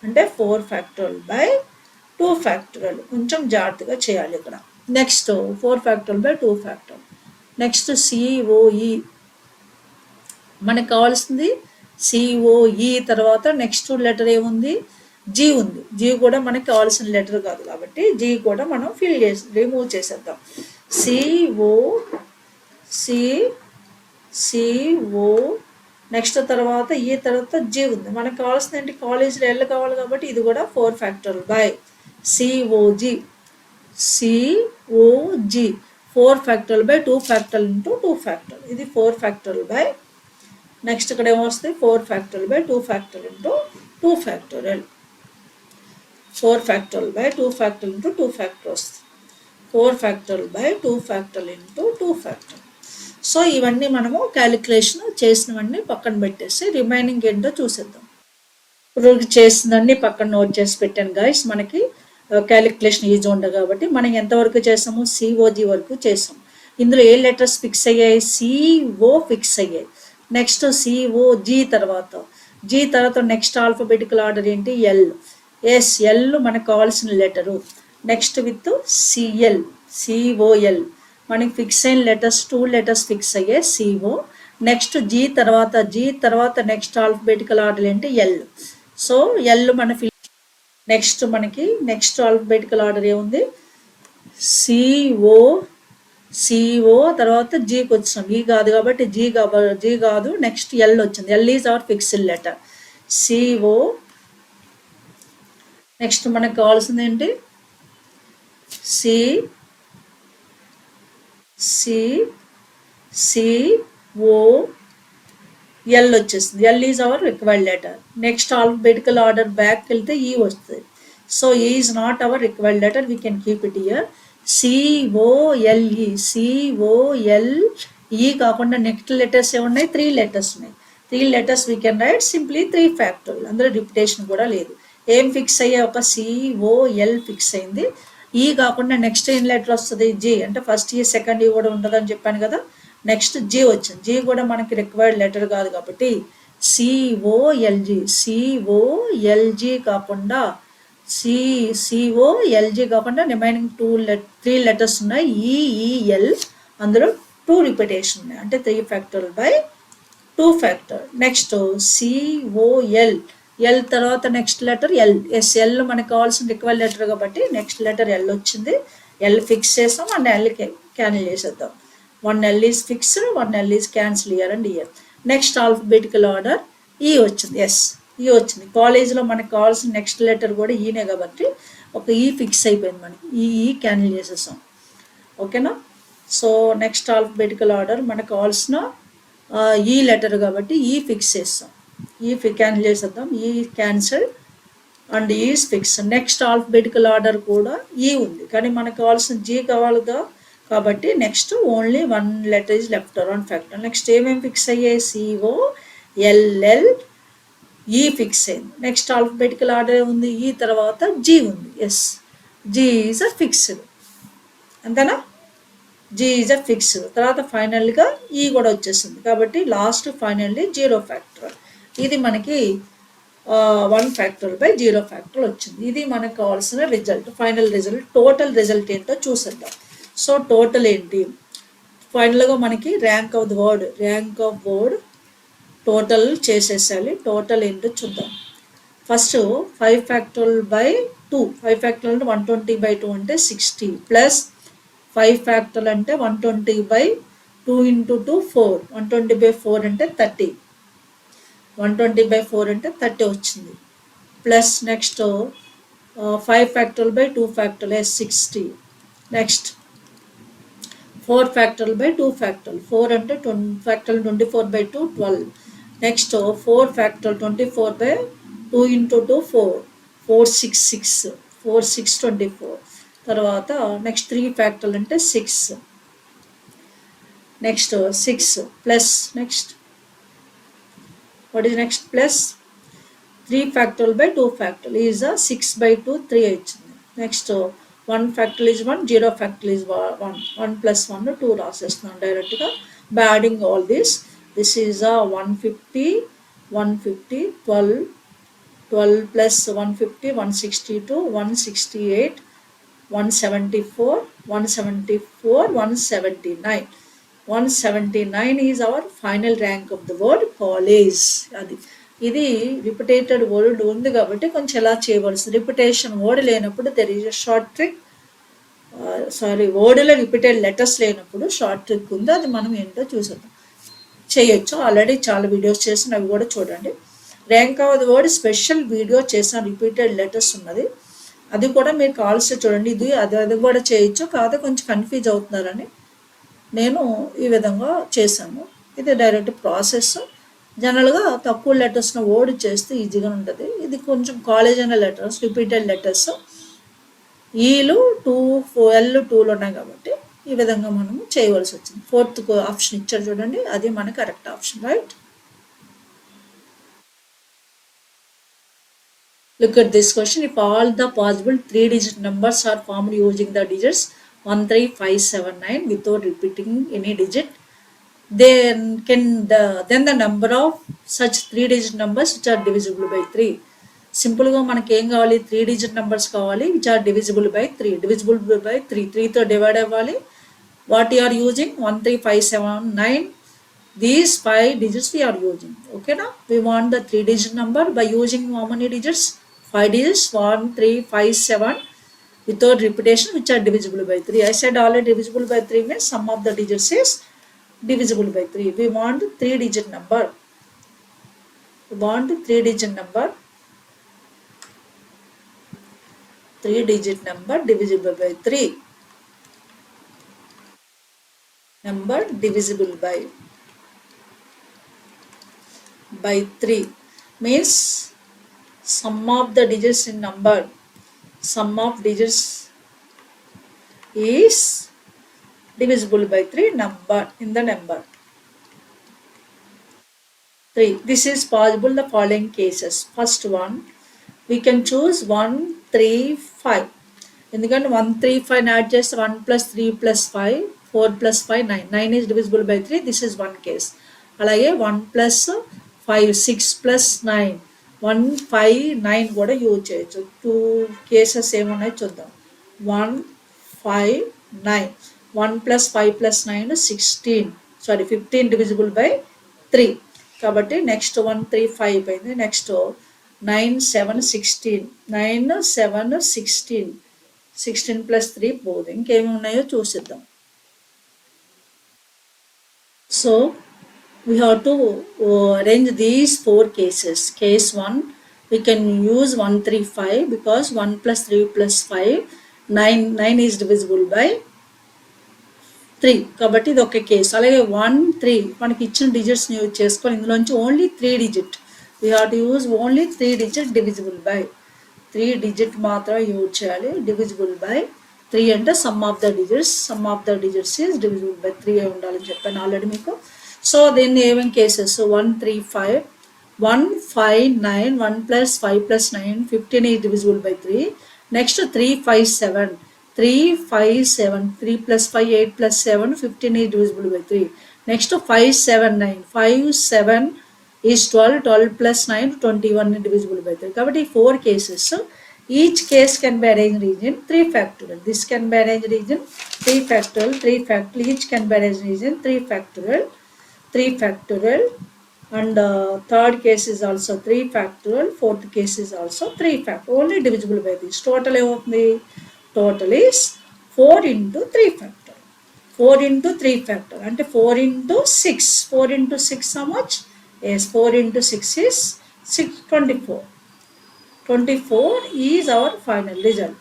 అంటే 4 ఫ్యాక్టరల్ బై 2 ఫ్యాక్టరల్. కొంచెం జాగ్రత్తగా చేయాలి ఇక్కడ. Next 4 factorial by 2 factorial. Next COE మనకు కావాల్సింది సిఓఈ తర్వాత నెక్స్ట్ లెటర్ ఏముంది? జీ ఉంది. జీ కూడా మనకి కావాల్సిన లెటర్ కాదు కాబట్టి జీ కూడా మనం రిమూవ్ చేసేద్దాం. సిఓ నెక్స్ట్ తర్వాత ఈ తర్వాత జీ ఉంది. మనకు కావాల్సింది ఏంటి, కాలేజీలో ఎల్ కావాలి కాబట్టి ఇది కూడా 4 factorial by COG 4 factorial by 2 factorial into 2 factorial. ఇది 4 ఫ్యాక్టోరియల్ బై నెక్స్ట్ ఇక్కడ ఏమొస్తుంది 4 factorial by 2 factorial into 2 factorial. 4 factorial by 2 factorial into 2 factorial వస్తుంది. 4 factorial by 2 factorial into 2 factorial. So ఇవన్నీ మనము క్యాలిక్యులేషన్ చేసినవన్నీ పక్కన పెట్టేసి రిమైనింగ్ ఏంటో చూసేద్దాం. ఇప్పుడు చేసిందన్నీ పక్కన నోట్ చేసి పెట్టాను గైస్. మనకి క్యాలిక్యులేషన్ ఈజీ ఉండదు కాబట్టి మనం ఎంతవరకు చేసాము, సిఓజీ వరకు చేసాం. ఇందులో ఏ లెటర్స్ ఫిక్స్ అయ్యాయి, సిఓ ఫిక్స్ అయ్యాయి. నెక్స్ట్ సిఓజీ తర్వాత నెక్స్ట్ ఆల్ఫాబెటికల్ ఆర్డర్ ఏంటి, ఎల్. ఎల్ మనకు కావాల్సిన లెటరు. నెక్స్ట్ విత్ సిఓఎల్ మనకి ఫిక్స్ అయిన లెటర్స్ 2 లెటర్స్ ఫిక్స్ అయ్యాయి సిఓ. నెక్స్ట్ జీ తర్వాత నెక్స్ట్ ఆల్ఫాబెటికల్ ఆర్డర్ ఏంటి, ఎల్. సో ఎల్ మన నెక్స్ట్ మనకి నెక్స్ట్ ఆల్ఫాబెటికల్ ఆర్డర్ ఏముంది, సిఓ తర్వాత జీకి వచ్చినాం. ఈ కాదు కాబట్టి జీ కాదు, నెక్స్ట్ ఎల్ వచ్చింది. L is our fixed letter. CO next మనకు కావాల్సింది ఏంటి, సిఓ ఎల్ వచ్చేస్తుంది. L is our required letter. Next alphabetical order back వెళ్తే ఈ వస్తుంది. So E is not our required letter, we can keep it here. COLE కాకుండా next letters ఏమున్నాయి, 3 letters ఉన్నాయి. 3 letters we can write simply 3 factorial. అందులో repetition కూడా లేదు. ఏం fix అయ్యే, ఒక సిఓఎల్ ఫిక్స్ అయింది. ఈ కాకుండా నెక్స్ట్ ఏం లెటర్ వస్తుంది, జీ. అంటే ఫస్ట్ ఈ సెకండ్ ఈ కూడా ఉంటుందని చెప్పాను కదా. నెక్స్ట్ జీ వచ్చింది. జీ కూడా మనకి రిక్వైర్డ్ లెటర్ కాదు కాబట్టి సిఓఎల్జీ కాకుండా సిఓఎల్జీ కాకుండా రిమైనింగ్ 3 లెటర్స్ ఉన్నాయి, ఈఈఎల్. అందులో 2 రిపిటేషన్ ఉన్నాయి, అంటే 3 factorial by 2 factorial. Next COL L తర్వాత నెక్స్ట్ లెటర్ ఎల్. ఎల్ మనకు కావాల్సిన రిక్వైర్డ్ లెటర్ కాబట్టి నెక్స్ట్ లెటర్ ఎల్ వచ్చింది. ఎల్ ఫిక్స్ చేసాం అండ్ ఎల్ క్యాన్సిల్ చేసేద్దాం. 1 L is fixed, 1 L is cancel here and here. Next alphabetical order E వచ్చింది, ఈ వచ్చింది. కాలేజీలో మనకు కావాల్సిన నెక్స్ట్ లెటర్ కూడా ఈనే కాబట్టి ఒక ఈ ఫిక్స్ అయిపోయింది మనకి. ఈ క్యాన్సిల్ చేసేసాం. ఓకేనా. సో నెక్స్ట్ ఆల్ఫాబెటికల్ ఆర్డర్ మనకు కావాల్సిన ఈ లెటర్ కాబట్టి ఈ ఫిక్స్ చేస్తాం. ఈ క్యాన్సిల్ చేసేద్దాం. ఈ cancel and is fix. Next alphabetical order కూడా ఈ ఉంది కానీ మనకు కావాల్సిన జీ కావాలిగా కాబట్టి next only 1 letter is left, 1 factor. Next ఏమేమి ఫిక్స్ అయ్యాయి, సిఓఎల్ఎల్ ఈ ఫిక్స్ అయింది. నెక్స్ట్ ఆల్ఫాబెటికల్ ఆర్డర్ ఉంది, ఈ తర్వాత జీ ఉంది. జీ ఈజ్ అ ఫిక్స్డ్, అంతేనా. G is a fixed. తర్వాత ఫైనల్గా ఈ కూడా వచ్చేసింది కాబట్టి లాస్ట్ ఫైనల్లీ 0 ఫ్యాక్టర్. ఇది మనకి 1 ఫ్యాక్టోరియల్ బై 0 ఫ్యాక్టోరియల్ వచ్చింది. ఇది మనకు కావాల్సిన result, final result. Total result ఏంటో చూసేద్దాం. సో టోటల్ ఏంటి, ఫైనల్గా మనకి ర్యాంక్ ఆఫ్ వర్డ్ టోటల్ చేసేసాలి. టోటల్ ఏంటో చూద్దాం. First 5 factorial by 2. 5 ఫ్యాక్టోరియల్ అంటే 120 బై 2 అంటే 60 ప్లస్ 5 ఫ్యాక్టోరియల్ అంటే 120 బై 2 ఇంటూ 2 4. 120 బై 4 అంటే 30. 120 బై 4 అంటే 30 వచ్చింది. Plus next 5 factorial by 2 factorial 60. Next 4 factorial by 2 factorial. 4 అంటే 20 factorial 24 by 2 12. Next 4 factorial 24 by 2 into 2 4. 4 6 6 4 6 24. తర్వాత నెక్స్ట్ 3 ఫ్యాక్టోరియల్ అంటే 6. Next 6 plus next what is next plus 3 factorial by 2 factorial is a 6 by 2 3 వచ్చింది. Next 1 factorial is 1, 0 factorial is 1. 1 plus 1 2 రాసేస్తున్నాం డైరెక్ట్గా by adding all this. This is a 150 12 plus 150 162 168 174 179. 179 is our final rank of the word college. అది ఇది రిపిటేటెడ్ word ఉంది కాబట్టి కొంచెం ఎలా చేయవలసింది. Repetition word లేనప్పుడు there is a short trick. వర్డ్లో రిపీటెడ్ లెటర్స్ లేనప్పుడు షార్ట్ ట్రిక్ ఉంది, అది మనం ఏంటో చూసేద్దాం. చేయొచ్చు, ఆల్రెడీ చాలా వీడియోస్ చేసిన అవి కూడా చూడండి. Rank of the word special video చేసిన రిపీటెడ్ లెటర్స్ ఉన్నది, అది కూడా మీరు కావాల్సి చూడండి. ఇది అది కూడా చేయొచ్చు, కాకపోతే కొంచెం కన్ఫ్యూజ్ అవుతున్నారని నేను ఈ విధంగా చేశాను. ఇది డైరెక్ట్ ప్రాసెస్. జనరల్గా తక్కువ లెటర్స్ను వర్డ్ చేస్తే ఈజీగా ఉంటుంది. ఇది కొంచెం కాలేజ్ అయిన లెటర్స్, రిపీటెడ్ లెటర్స్, ఈలు 2 L 2లో ఉన్నాయి కాబట్టి ఈ విధంగా మనము చేయవలసి వచ్చింది. 4th ఆప్షన్ ఇచ్చారు చూడండి, అది మన correct option, right. Look at this question. If all the possible 3-digit numbers are formed using the digits 1, 3, 5, 7, 9 without repeating any digit, then the number of such 3-digit numbers which are divisible by 3. సింపుల్గా మనకి ఏం కావాలి, 3-digit numbers కావాలి which are divisible by 3. Divisible by 3, 3తో divide అవ్వాలి. What you are using 1, 3, 5, 7, 9. These 5 digits we are using. Okay na? We want the 3-digit number by using how many digits? 5 digits, 1, 3, 5, 7 without repetition which are divisible by 3. I said already divisible by 3 means sum of the digits is divisible by 3. We want 3-digit number. We want 3-digit number. 3-digit number divisible by 3. Number divisible by 3 means sum of the digits in number. Sum of digits is divisible by 3 number in the number 3. This is possible the following cases. First one, we can choose 1, 3, 5. ఎందుకంటే 1, 3, 5 add చేస్తే 1 + 3 + 5, 4 + 5, 9. 9 is divisible by 3. This is one case. అలాగే 1 + 5, 6 + 9, 1, 5, 9 కూడా use చేయొచ్చు. 2 cases ఏమున్నాయి చూద్దాం. 1, 5, 9. 1 + 5 + 9 15 divisible by 3. కాబట్టి next 1, 3, 5 అయిపోయింది. Next 9, 7, 16. 9, 7, 16. 16 + 3 పోదు. ఇంకేమి ఉన్నాయో చూసిద్దాం. So we have to arrange these 4 cases. Case 1, we can use 1, 3, 5 because 1 + 3 + 5, 9 is divisible by 3. కాబట్టి ఇది ఒక కేసు. అలాగే 1, 3 మనకి ఇచ్చిన డిజిట్స్ని యూజ్ చేసుకొని ఇందులోంచి only 3 digit. We have to use only 3 digit divisible by 3 digit మాత్రం యూజ్ చేయాలి. divisible by 3 అంటే sum of the digits. Sum of the digits is divisible by 3 అయి ఉండాలని చెప్పాను ఆల్రెడీ మీకు. సో దీన్ని ఏమేమి cases 1, 3, 5, 1, 5, 9, 1 + 5 + 9, 15 is divisible by 3. Next 3, 5, 7, 3, 5, 7, 3 + 5, 8 + 7, 15 is divisible by 3. Next 5, 7, 9, 5, 7 is 12, 12 + 9, 21 is divisible by 3. కాబట్టి 4 cases. Each case can be arranged in 3 factorial. This can be arranged in 3 factorial, 3 factorial. Each can be arranged in 3 factorial. 3 factorial, and third case is also 3 factorial, fourth case is also 3 factorial, only divisible by this. Total ఏమవుతుంది? Total is 4 × 3 factorial. 4 × 3 factorial అంటే 4 × 6. 4 × 6 how much? Yes, 4 × 6 is 24. 24 is our final result.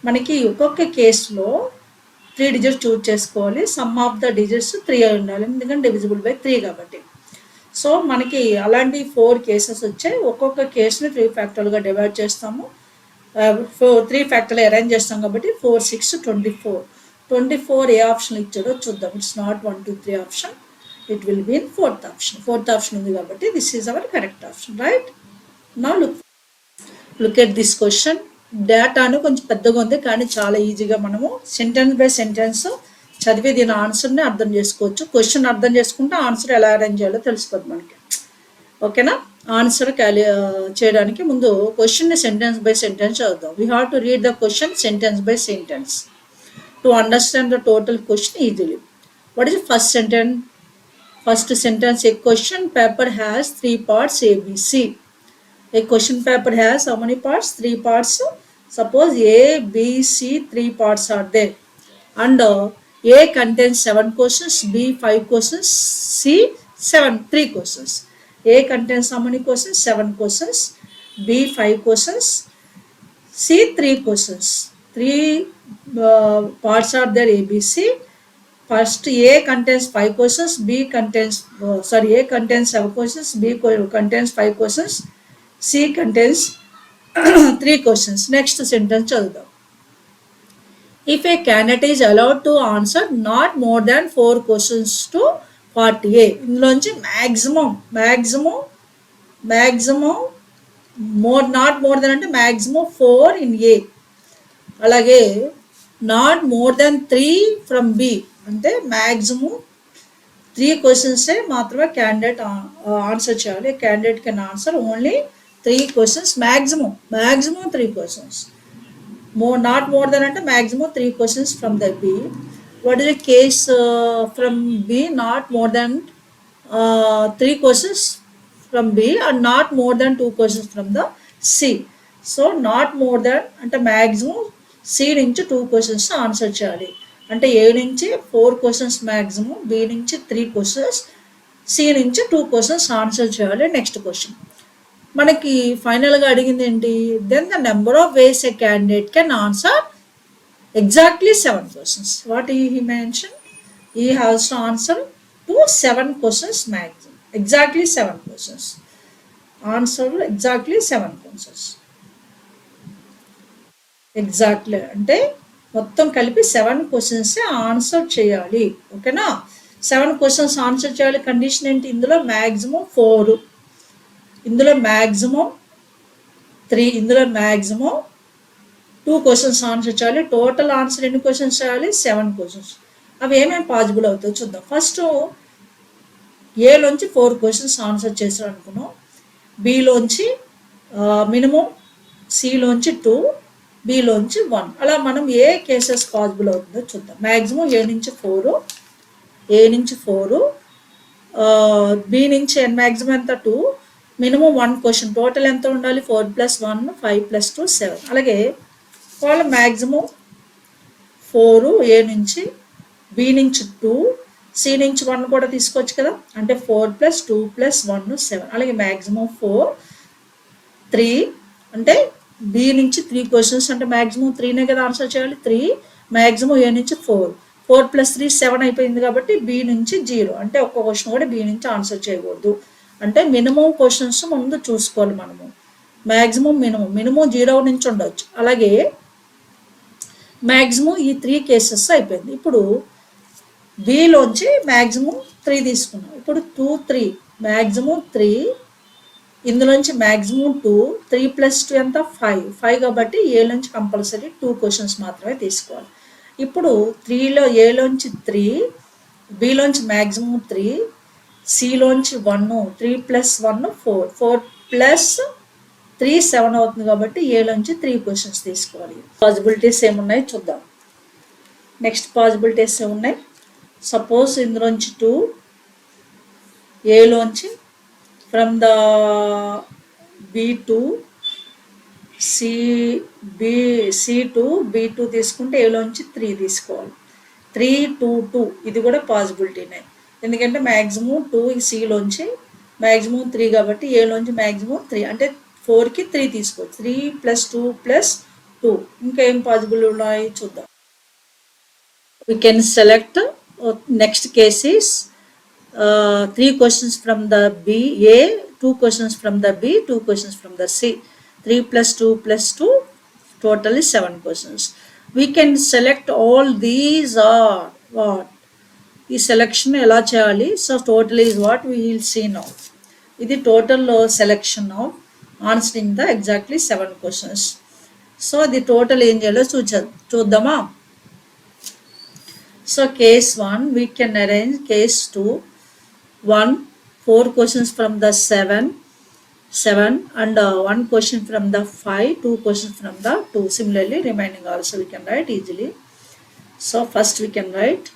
మనకి ఒక్కొక్క కేసులో 3 digits choose చేసుకోవాలి. Some of the digits 3 అయి ఉండాలి, ఎందుకంటే divisible by 3 కాబట్టి. సో మనకి అలాంటి 4 కేసెస్ వచ్చాయి. ఒక్కొక్క కేసుని 3 ఫ్యాక్టర్లుగా డివైడ్ చేస్తాము. 3 ఫ్యాక్టర్లు అరేంజ్ చేస్తాం కాబట్టి 4, 6, 24. 24 ఏ ఆప్షన్ ఇచ్చాడో చూద్దాం. It's not 1, 2, 3 option. It will be in 4th option. 4th option ఉంది కాబట్టి this is our correct option, right. Now look at this question. డేటాను కొంచెం పెద్దగా ఉంది కానీ చాలా ఈజీగా మనము సెంటెన్స్ బై సెంటెన్స్ చదివి దీని ఆన్సర్ని అర్థం చేసుకోవచ్చు. క్వశ్చన్ అర్థం చేసుకుంటే ఆన్సర్ ఎలా అరేంజ్ చేయాలో తెలిసిపోతుంది మనకి. ఓకేనా? ఆన్సర్ చేయడానికి ముందు క్వశ్చన్ని సెంటెన్స్ బై సెంటెన్స్ చదువుదాం. We have to read the question sentence by sentence to understand the total question easily. What is first sentence? First sentence, A question paper has 3 parts ABC. A question paper has how many parts? 3 parts. Suppose A, B, C 3 parts are there. and A contains 7 questions, B 5 questions, C 3 questions. A contains how many questions? 7 questions, B 5 questions, C 3 questions. 3 parts are there, A, B, C. First, A contains 5 questions, B contains, A contains 7 questions, B contains 5 questions, C contains 3 questions. Next sentence చదువుదాం. If a candidate is allowed to answer not more than 4 questions to 40A, ఇందులోంచి maximum not more than అంటే maximum 4 in A. అలాగే not more than 3 ఫ్రమ్ B అంటే maximum 3 క్వశ్చన్సే మాత్రమే candidate answer చేయాలి. Candidate can answer only 3 questions, maximum 3 questions. Not more than అంటే maximum 3 questions from the B. What is the case from B? Not more than 3 questions from B and not more than 2 questions from the C. So not more than అంటే maximum C నుంచి 2 questions answer చేయాలి. అంటే ఏ నుంచి 4 questions maximum, B నుంచి 3 questions, C నుంచి 2 questions answer చేయాలి. Next question మనకి ఫైనల్గా అడిగింది ఏంటి? Then the number of ways a candidate can answer exactly 7 questions. What he mention? He has to answer to 7 questions maximum, exactly 7 questions. Answer exactly 7 questions. Exactly అంటే మొత్తం కలిపి 7 questions answer చేయాలి. ఓకేనా? 7 questions answer చేయాలి. Condition ఏంటి? ఇందులో maximum 4, ఇందులో maximum 3, ఇందులో మ్యాక్సిమం 2 క్వశ్చన్స్ ఆన్సర్ చేయాలి. టోటల్ ఆన్సర్ ఎన్ని క్వశ్చన్స్ చేయాలి? 7 క్వశ్చన్స్. అవి ఏమేమి పాసిబుల్ అవుతాయో చూద్దాం. ఫస్ట్ ఏలోంచి 4 క్వశ్చన్స్ ఆన్సర్ చేశారు అనుకున్నాం, బిలోంచి మినిమం, సిలోంచి 2, బిలోంచి 1. అలా మనం ఏ కేసెస్ పాసిబుల్ అవుతుందో చూద్దాం. మ్యాక్సిమం ఏ నుంచి 4, బి నుంచి మ్యాక్సిమం ఎంత? 2, మినిమం 1 క్వశ్చన్. టోటల్ ఎంత ఉండాలి? 4 + 1 5 + 2 7. అలాగే వాళ్ళ మ్యాక్సిమం 4 ఏ నుంచి, బి నుంచి 2, సి నుంచి 1 కూడా తీసుకోవచ్చు కదా, అంటే 4 + 2 + 1 7. అలాగే మ్యాక్సిమం 4, 3 అంటే బి నుంచి 3 క్వశ్చన్స్ అంటే మ్యాక్సిమం 3నే కదా ఆన్సర్ చేయాలి. 3 మ్యాక్సిమం ఏ నుంచి 4 + 3 7 అయిపోయింది కాబట్టి బి నుంచి 0 అంటే ఒక్క క్వశ్చన్ కూడా బి నుంచి ఆన్సర్ చేయకూడదు. అంటే మినిమం క్వశ్చన్స్ ముందు చూసుకోవాలి మనము. మ్యాక్సిమం మినిమం 0 నుంచి ఉండవచ్చు. అలాగే మ్యాక్సిమం ఈ 3 కేసెస్ అయిపోయింది. ఇప్పుడు బిలోంచి మ్యాక్సిమం 3 తీసుకున్నాం. ఇప్పుడు 2, 3 మ్యాక్సిమం 3, ఇందులోంచి మ్యాక్సిమం 2, 3 + 2 ఎంత? 5 కాబట్టి ఏలోంచి కంపల్సరీ 2 క్వశ్చన్స్ మాత్రమే తీసుకోవాలి. ఇప్పుడు 3లో ఏలోంచి 3, బిలోంచి మ్యాక్సిమం 3, సిలోంచి 1, 3 + 1 4, 4 + 3 7 అవుతుంది కాబట్టి ఏలోంచి 3 క్వశ్చన్స్ తీసుకోవాలి. పాసిబిలిటీస్ ఏమున్నాయి చూద్దాం. నెక్స్ట్ పాసిబిలిటీస్ ఏమున్నాయి? సపోజ్ ఇందులోంచి 2, ఏలోంచి from the B2, C2, B2 తీసుకుంటే ఏలోంచి 3 తీసుకోవాలి. 3, 2, 2 ఇది కూడా పాసిబిలిటీనే. ఎందుకంటే మ్యాక్సిమం 2 సిలోంచి, మ్యాక్సిమం 3 కాబట్టి ఏలోంచి మ్యాక్సిమం 3 అంటే 4కి 3 తీసుకోవచ్చు. 3 + 2 + 2 ఇంకా ఏం పాసిబుల్ ఉన్నాయి చూద్దాం. We can select next case is 3 questions from the B, A, 2 questions from the B, 2 questions from the C. 3 + 2 + 2 total is 7 questions. We can select all these are what? ఈ selection ఎలా చేయాలి? So total is what we will see now. ఇది total selection of answering the exactly 7 questions. So అది total ఏం చేయాలో చూద్దామా? So case 1 we can arrange case 2, 1 4 questions from the 7 and 1 question from the 5, 2 questions from the 2. Similarly remaining also we can write easily. So first we can write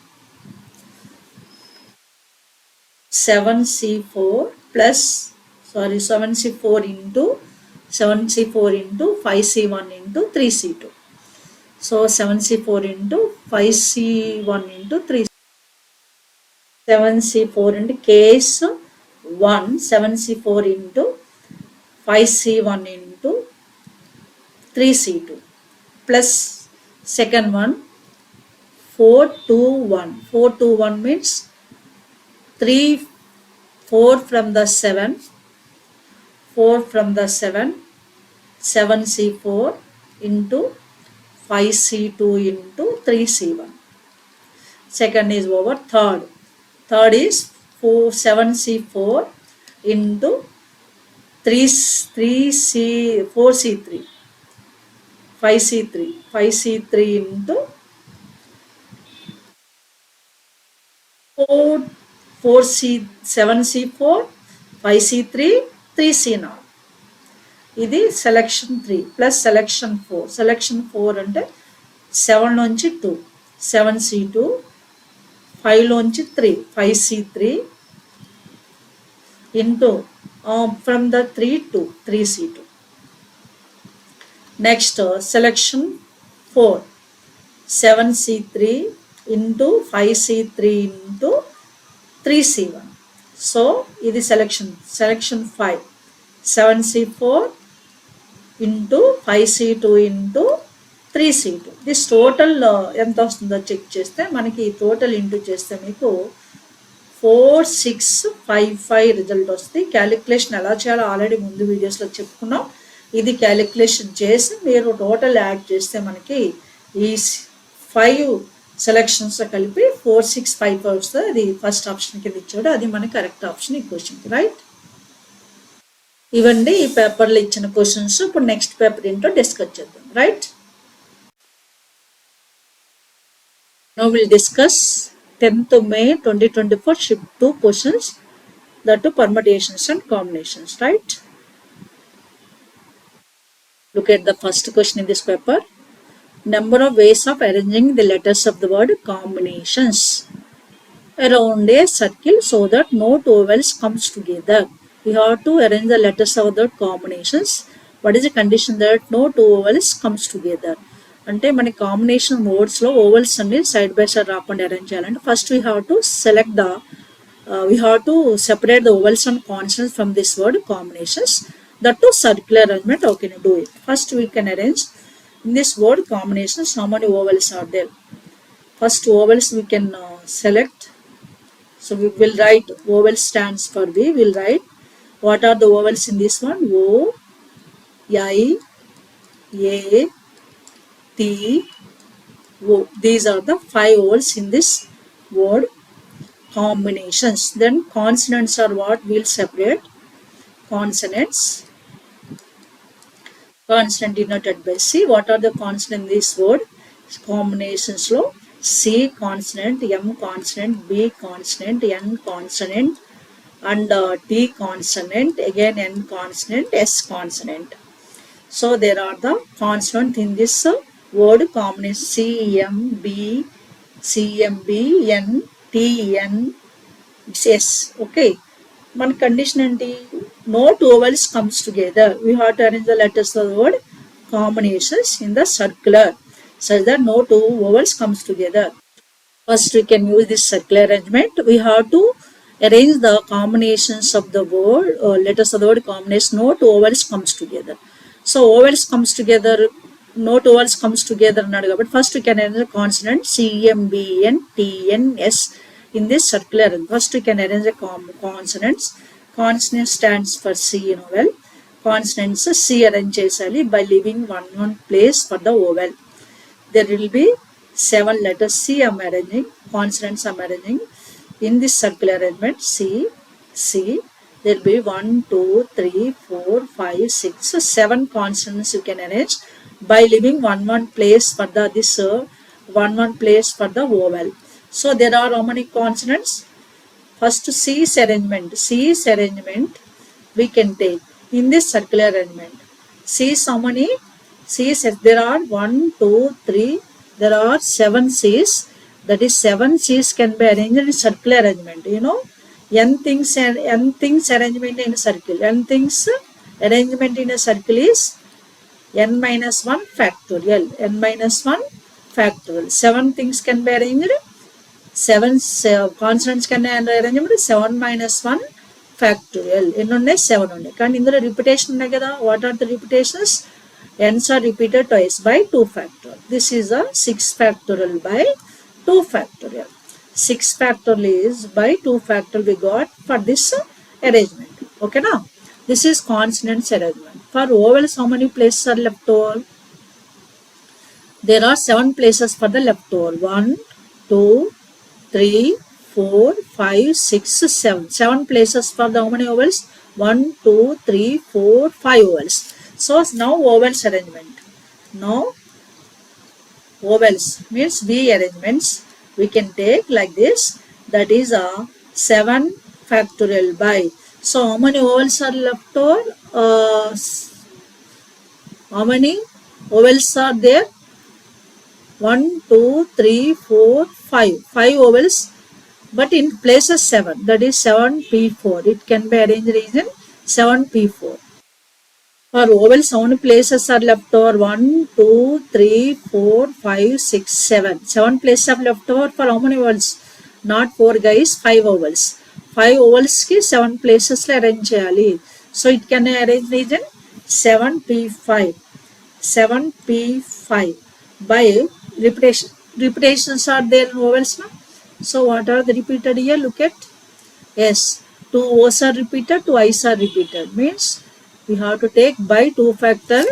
7C4 into 5C1 into 3C2. So 7C4 into 5C1 into 3. 7C4 into case 1, 7C4 into 5C1 into 3C2 plus second one 421. 421 means 3, 4 from the 7, 4 from the 7, 7C4 into 5C2 into 3C1. Second is over. Third is 7C4 into 4C3, 5C3 into 7C4, 5C3, 3C0. ఇది selection 3 plus selection 4. Selection 4 అంటే 7 నుంచి 2, 7C2, 5 లోంచి 3, 5C3 into from the 3 to 3C2. Next selection 4, 7C3 into 5C3 into 3C1. So ఇది selection 5, 7C4 into 5C2 into 3C2. This total ఎంత వస్తుందో check చేస్తే మనకి total into చేస్తే మీకు 4655 రిజల్ట్ వస్తుంది. క్యాలిక్యులేషన్ ఎలా చేయాలో ఆల్రెడీ ముందు వీడియోస్లో చెప్పుకున్నాం. ఇది క్యాలిక్యులేషన్ చేసి మీరు టోటల్ యాడ్ చేస్తే మనకి ఈ 5 సెలక్షన్స్ కలిపి 4655 వస్తుంది. అది ఫస్ట్ ఆప్షన్ కింద ఇచ్చాడు, అది మన కరెక్ట్ ఆప్షన్ ఈ క్వశ్చన్కి, రైట్? ఇవండి ఈ పేపర్లో ఇచ్చిన క్వశ్చన్స్. ఇప్పుడు నెక్స్ట్ పేపర్ ఏంటో డిస్కస్ చేద్దాం, right? Now we'll discuss 10th May 2024 shift 2 questions, that to permutations and combinations, right? Look at the first question in this paper. Number of ways of arranging the letters of the word combinations around a circle so that no two vowels comes together. We have to arrange the letters of the combinations. What is the condition that no two vowels comes together? అంటే మన combination వర్డ్స్లో vowels అన్ని side by side రాకుండా arrange చేయాలంటే first we have to select we have to separate the vowels and consonants from this word combinations. That to circular arrangement, how can you do it? First we can arrange in this word combinations how many vowels are there. First vowels we can select. So we will write vowel stands for V. We will write what are the vowels in this one. O, I, A, T, O. These are the 5 vowels in this word combinations. Then consonants are what we'll separate. Consonants. Consonant denoted by C. What are the consonants in this word combinations? Lo C consonant, M consonant, B consonant, N consonant, and T consonant, again N consonant, S consonant. So there are the consonants in this word combination. CMB, N, T, N, S. Okay. One condition ఏంటి? No two vowels comes together. We have to arrange the letters of the word combinations in the circular such that no two vowels comes together. First we can use this circular arrangement. We have to arrange the combinations of the word letters of the word combination. No two vowels comes together. So vowels comes together, no two vowels comes together అన్నాడు కాబట్టి first we can arrange the consonant CMBN TNS in this circular. First we can arrange the consonants. Consonant stands for C vowel. Consonants C arrange చేయాలి by leaving one place for the vowel. There will be 7 letters C I'm arranging. Consonants I'm arranging in this circular arrangement. C. There will be 1, 2, 3, 4, 5, 6, 7 consonants you can arrange by leaving one place for the one place for the vowel. So there are how many consonants? First C's arrangement we can take in this circular arrangement. C's how many? C's there are 1, 2, 3. There are 7 C's. That is 7 C's can be arranged in circular arrangement. You know, n things arrangement in a circle. N things arrangement in a circle is n minus 1 factorial, n minus 1 factorial. 7 things can be arranged, 7 consonants can be arranged, 7 minus 1 factorial. ఎన్ని ఉన్నాయి? 7 ఉన్నాయి. కానీ ఇందులో repetition ఉన్నాయి కదా. What are the repetitions? n's are repeated twice by 2 factorial. This is a 6 factorial by 2 factorial. 6 factorial is by 2 factorial we got for this arrangement. Okay now? This is consonants arrangement. For vowels, how many places are left over? There are 7 places for the left over. 1, 2, 3, 4, 5, 6, 7. 7 places for the how many vowels? 1, 2, 3, 4, 5 vowels. So now vowels arrangement. Now vowels means V arrangements we can take like this. That is a 7 factorial by. So how many vowels are left over? How many vowels are there? 1, 2, 3, 4, 5. 5 vowels, but in places 7. That is 7P4. It can be arranged in 7P4. For vowels, how many places are left over? 1, 2, 3, 4, 5, 6, 7. 7 places are left over for how many vowels? Not 4 guys, 5 vowels. 5 vowels ki 7 places la arrange cheyali. So it can arrange in 7P5. 7P5 by repetition. Repetitions are there in vowels now. So what are the repeated here? Look at. Yes, 2 O's are repeated, 2 I's are repeated. Means we have to take by 2 factorial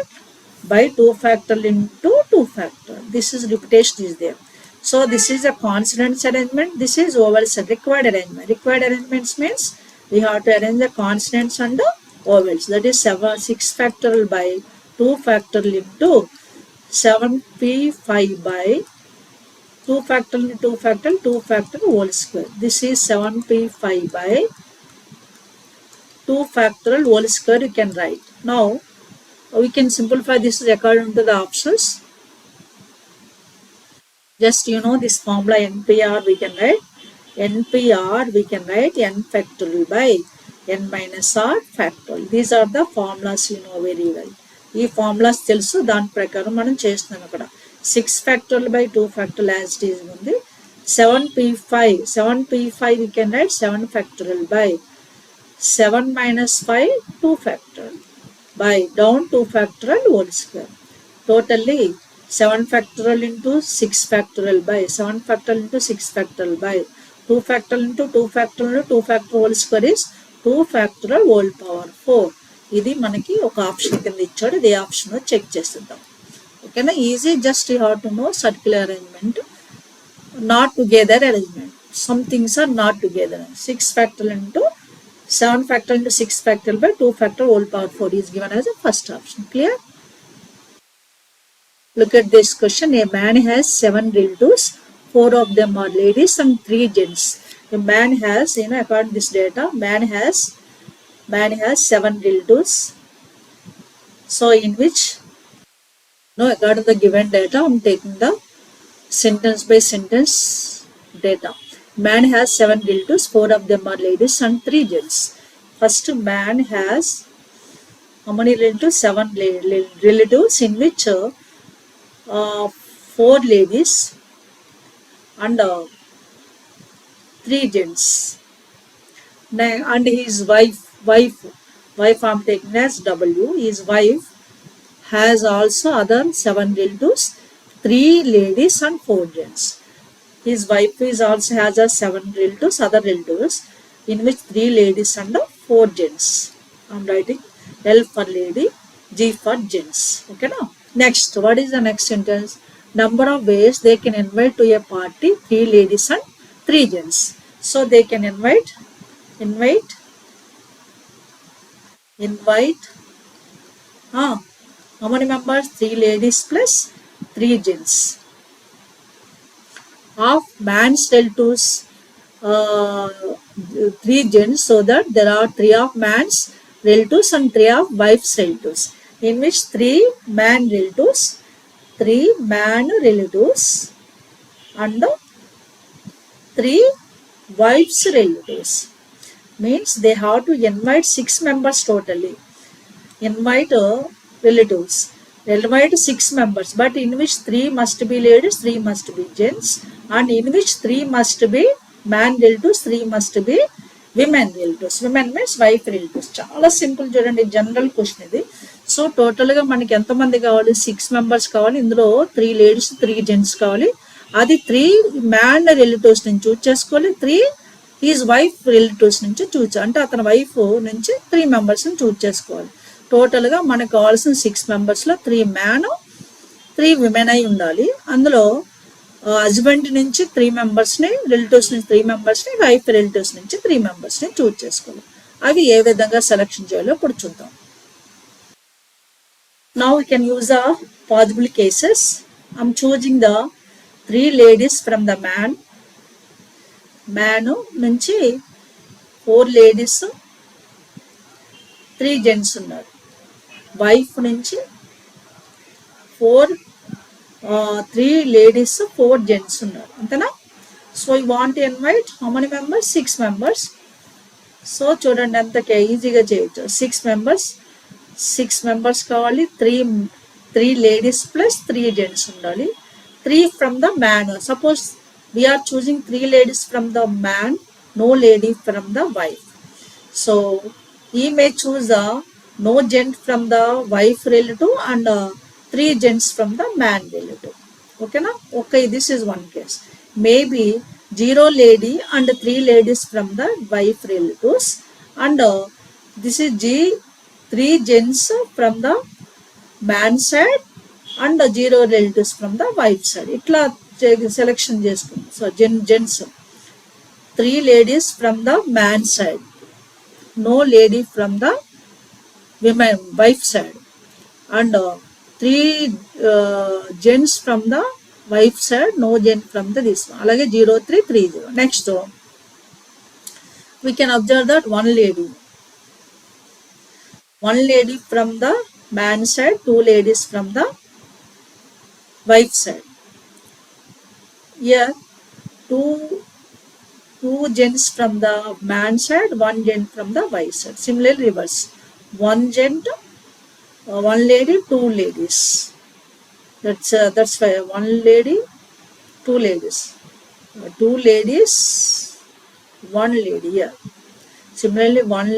into 2 factorial. This is repetition is there. So this is a consonants arrangement. This is vowels required arrangement. Required arrangements means we have to arrange the consonants and the vowels. That is 6 factorial by 2 factorial into 7P5 by 2 factorial into 2 factorial whole square. This is 7P5 by 2 factorial whole square you can write. Now we can simplify this according to the options. Just you know this formula NPR we can write. NPR we can write n factorial by n minus r factorial. These are the formulas you know very well. ఈ formulas తెలుసు, దాని ప్రకారం మనం చేస్తున్నాం. అక్కడ 6 factorial by 2 factorial as it is ఉంది. 7P5 we can write 7 factorial by 7 minus 5 2 factorial by down 2 factorial whole square. Totally 7 factorial into 6 factorial by 7 factorial into 6 factorial by 2 factorial into 2 factorial into 2 factorial whole square is 2 factorial whole power 4. ఇది మనకి ఒక option కింద ఇచ్చాడు. ఇది option check చేద్దాం. ఓకేనా? Easy. Just you have to know circular arrangement, not together arrangement. Some things are not together. 6 factorial into 7 factorial into 6 factorial by 2 factorial whole power 4 is given as a first option. Clear? Look at this question. A man has 7 relatives. 4 of them are ladies and 3 gents. A man has, according to this data, man has 7 relatives. So in which, according to the given data, I'm taking the sentence by sentence data. Man has 7 relatives, 4 of them are ladies and 3 gents. First, man has how many relatives? 7 relatives, in which 4 ladies and 3 gents. And his wife I'm taking as W. His wife has also other 7 relatives, 3 ladies and 4 gents. His wife is also has a 7 relatives, other relatives, in which 3 ladies and 4 gents. I'm writing L for lady, G for gents. Okay now? Next, what is the next sentence? Number of ways they can invite to a party 3 ladies and 3 gents. So they can invite how many members? 3 ladies plus 3 gents. Of man's relatives 3 gents, so that there are 3 of man's relatives and 3 of wife's relatives, in which 3 man relatives and 3 wife's relatives. Means they have to invite 6 members totally. Invite relatives. Invite 6 members, but in which 3 must be ladies, 3 must be gents, and in which 3 must be man relatives, 3 must be women relatives. Women means wife relatives. చాలా simple చూడండి, general question ఇది. So టోటల్గా మనకి ఎంతమంది కావాలి? 6 members కావాలి. ఇందులో 3 ladies 3 gents కావాలి. అది 3 మ్యాన్ రిలేటివ్స్ నుంచి చూస్ చేసుకోవాలి, 3 ఈజ్ వైఫ్ రిలేటివ్స్ నుంచి చూస్, అంటే అతని వైఫ్ నుంచి 3 మెంబర్స్ని చూస్ చేసుకోవాలి. టోటల్గా మనకు కావాల్సిన 6 మెంబర్స్లో 3 మ్యాన్ 3 విమెన్ అయి ఉండాలి. అందులో హస్బెండ్ నుంచి 3 మెంబర్స్ని, రిలేటివ్స్ నుంచి 3 మెంబర్స్ని, వైఫ్ రిలేటివ్స్ నుంచి 3 మెంబర్స్ని చూస్ చేసుకోవాలి. అవి ఏ విధంగా సెలెక్షన్ చేయాలో ఇప్పుడు చూద్దాం. Now we can use the possible cases. I'm choosing the 3 ladies from the man నుంచి 4 లేడీస్ 3 జెంట్స్ ఉన్నారు. వైఫ్ నుంచి 3 లేడీస్ 4 జెంట్స్ ఉన్నారు, అంతేనా? So you want invite how many members? 6 members. So చూడండి ఎంత ఈజీగా చేయొచ్చు. 6 మెంబర్స్ కావాలి. 3 లేడీస్ ప్లస్ 3 జెంట్స్ ఉండాలి. 3 from the man. Suppose we are choosing 3 ladies from the man, no lady from the wife. So he may choose the no gent from the wife relative and 3 gents from the man relative. Okay na? Okay, this is one case. Maybe 0 lady and 3 ladies from the wife relatives, and this is 3 gents from the man side and 0 relatives from the wife side. Itla selection చేసుకుందాం. So gents 3 ladies from the man side, no lady from the women wife side, and 3 gents from the wife side, no gent from the this one. Alage 0330. Next we can observe that one lady from the man side, 2 ladies from the wife side. Here 2 gents from the man side, 1 gent from the wife side. Similarly reverse, 1 gent, 1 lady, 2 ladies. That's why 1 lady, 2 ladies, 2 ladies, 1 lady. Yeah. Similarly 1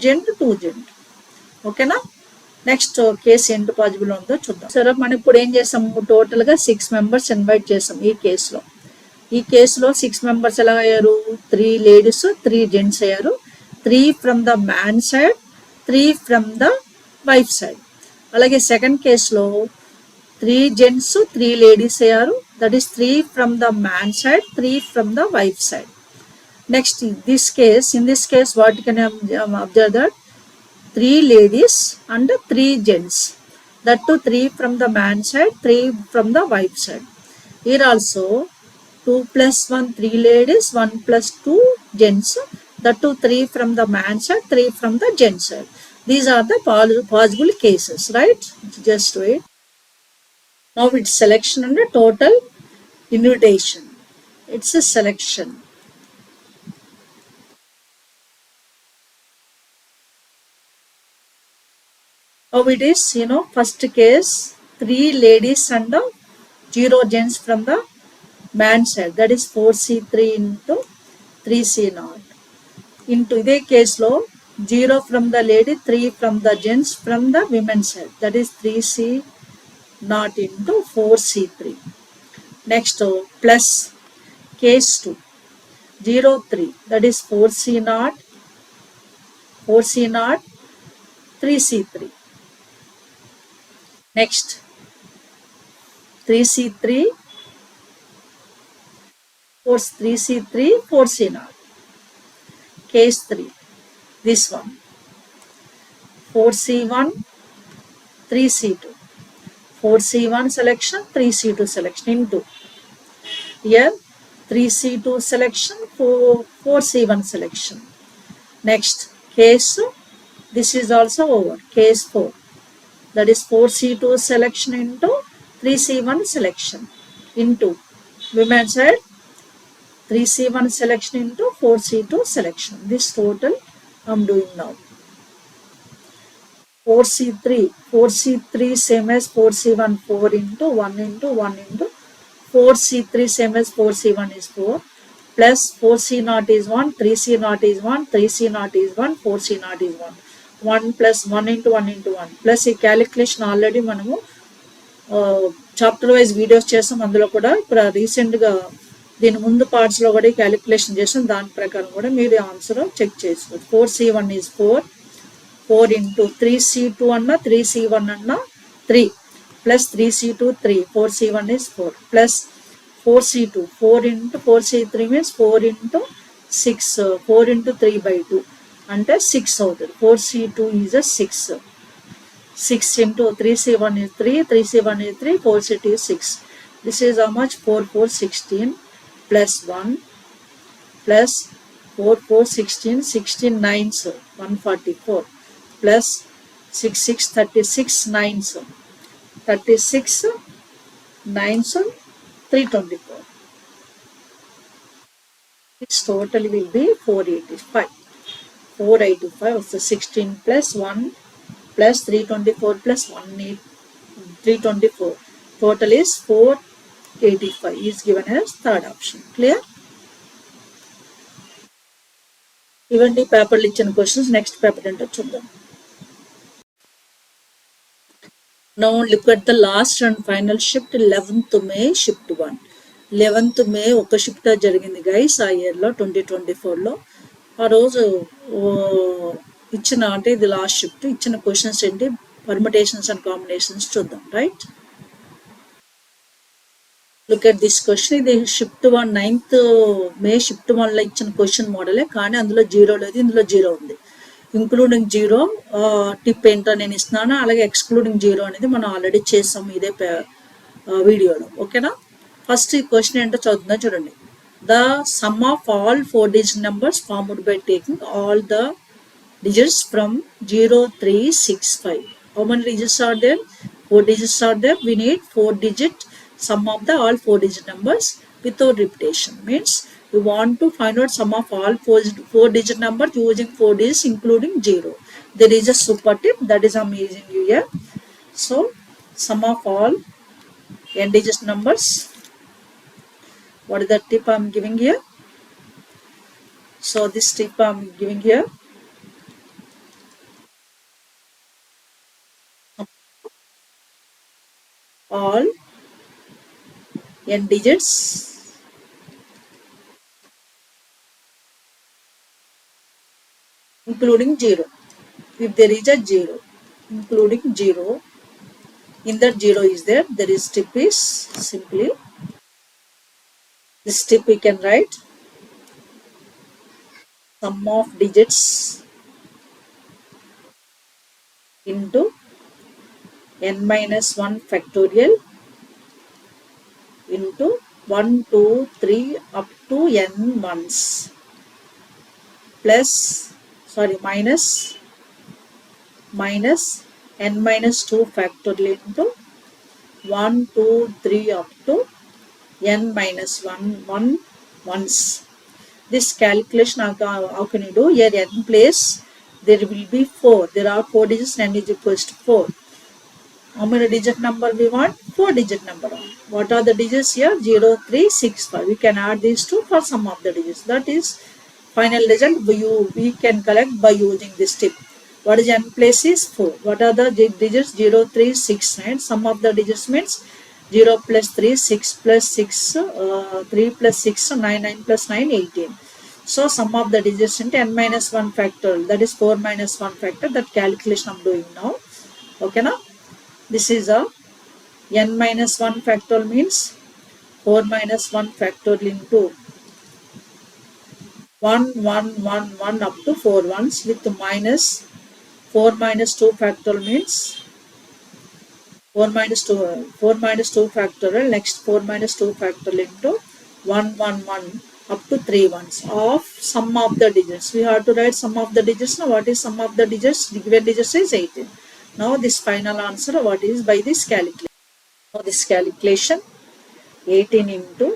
gent, 2 gent. Okay na? Next case ఏంటి possible ఉందో చూద్దాం. సరే మనం ఇప్పుడు ఏం చేసాము? టోటల్గా 6 members invite చేసాం. ఈ కేసులో 6 మెంబర్స్ ఎలా అయ్యారు? 3 లేడీస్ 3 జెంట్స్ అయ్యారు. 3 from the man side, 3 from the wife side. అలాగే సెకండ్ కేసులో 3 జెంట్స్ 3 లేడీస్ అయ్యారు. That is 3 from the man side, 3 from the wife side. Next in this case what can I observe that 3 ladies and 3 gents, that too 3 from the man side, 3 from the wife side. Here also 2 plus 1 3 ladies, 1 plus 2 gents, that too 3 from the man side, 3 from the gent side. These are the possible cases, right? Just wait. Now it's selection and total invitation. It's a selection. How it is, first case 3 ladies and 0 gents from the man side, that is 4C3 into 3C0. Into ఇదే కేసులో 0 from the lady, 3 from the gents from the women side, that is 3C0 into 4C3. Next plus case 2 0 3, that is 4C0 3C3. Next 3C3 4C0. Case 3, this one 4C1 3C2, 4C1 selection, 3C2 selection into here 3C2 selection, 4C1 selection. Next case, this is also over. Case 4, that is 4C2 selection into 3C1 selection into women side, 3C1 selection into 4C2 selection. This total I'm doing now. 4C3 same as 4C1, 4 into 1 into 1 into 4C3 same as 4C1 is 4 plus 4C0 is 1, 3C0 is 1, 3C0 is 1, 4C0 is 1. 1 plus 1 into 1 into 1 plus ఈ calculation already మనము chapter wise videos చేసాం. అందులో కూడా ఇప్పుడు రీసెంట్గా దీని ముందు పార్ట్స్లో కూడా క్యాలిక్యులేషన్ చేసాం. దాని ప్రకారం కూడా మీరు ఆన్సర్ చెక్ చేసుకోవచ్చు. 4C1 is 4, 4 into 3C2 అన్నా 3C1 అన్నా 3 plus 3C2 3, 4C1 is 4 plus 4C2 4 into 4C3 means 4 into 6, 4 into 3 by 2 అంటే 6 అవుతుంది. 4C2 is a 6. 6 into 3C1 is 3, 3C1 is 3, 4C2 is 6. This is how much? 4, 4, 16 plus 1 plus 4, 4, 16, 16 9s, 144 plus 6, 6, 36 9s, 36 9s, 324. This total will be 485. 485 was the 16 plus 1 plus 324 plus 324. Total is 485 is given as third option. Clear? ఇవన్నీ పేపర్లు ఇచ్చిన questions. Next paper ఏంటో చూద్దాం. Now look at the last and final shift, 11th May shift 1. 11th May ఒక shift జరిగింది guys ఆ ఇయర్లో 2024లో. ఆ రోజు ఇచ్చిన అంటే ఇది లాస్ట్ షిఫ్ట్ ఇచ్చిన క్వశ్చన్స్ ఏంటి, పర్మిటేషన్స్ అండ్ కాంబినేషన్స్ చూద్దాం. Right, look at this question. ఇది షిఫ్ట్ 1 9th May షిఫ్ట్ 1లో ఇచ్చిన క్వశ్చన్ మోడలే, కానీ అందులో జీరో లేదు, ఇందులో జీరో ఉంది. ఇంక్లూడింగ్ జీరో టిప్ ఏంటో నేను ఇస్తున్నాను, అలాగే ఎక్స్క్లూడింగ్ జీరో అనేది మనం ఆల్రెడీ చేసాము ఇదే వీడియోలో. ఓకేనా, ఫస్ట్ ఈ క్వశ్చన్ ఏంటో చదువుతుందా చూడండి. The sum of all 4-digit numbers formed by taking all the digits from 0, 3, 6, 5. How many digits are there? 4 digits are there. We need 4-digit sum of the all 4-digit numbers without repetition. Means we want to find out sum of all 4-digit numbers using 4 digits including 0. There is a super tip that is amazing you here. So sum of all n-digit numbers. What is the tip I am giving here? So this tip I am giving here. All n digits including 0. If there is a 0, including 0, in that 0 is there, there is tip is simply this tip we can write sum of digits into n minus 1 factorial into 1, 2, 3 up to n ones plus minus n minus 2 factorial into 1, 2, 3 up to n minus 1 ones. This calculation how can you do? Here n place there will be 4. There are 4 digits, n is equals to 4. How many digit number we want? 4 digit number. What are the digits here? 0, 3, 6, 5. We can add these two for sum of the digits. That is final result we can collect by using this tip. What is n place is 4. What are the digits? 0, 3, 6, 9. Sum of the digits means 0 plus 3, 6 plus 6, 3 plus 6, 9, 9 plus 9, 18. So sum of the digits into n minus 1 factorial, that is 4 minus 1 factor. That calculation I am doing now. Okay, now this is a n minus 1 factorial means 4 minus 1 factorial into 1, 1, 1, 1 up to 4 ones with minus 4 minus 2 factorial means 4 minus 2 factorial, next 4 minus 2 factorial into 1, 1, 1 up to 3 ones of sum of the digits. We have to write sum of the digits. Now what is sum of the digits? The given digits is 18. Now this final answer what is by this calculation. Now this calculation 18 into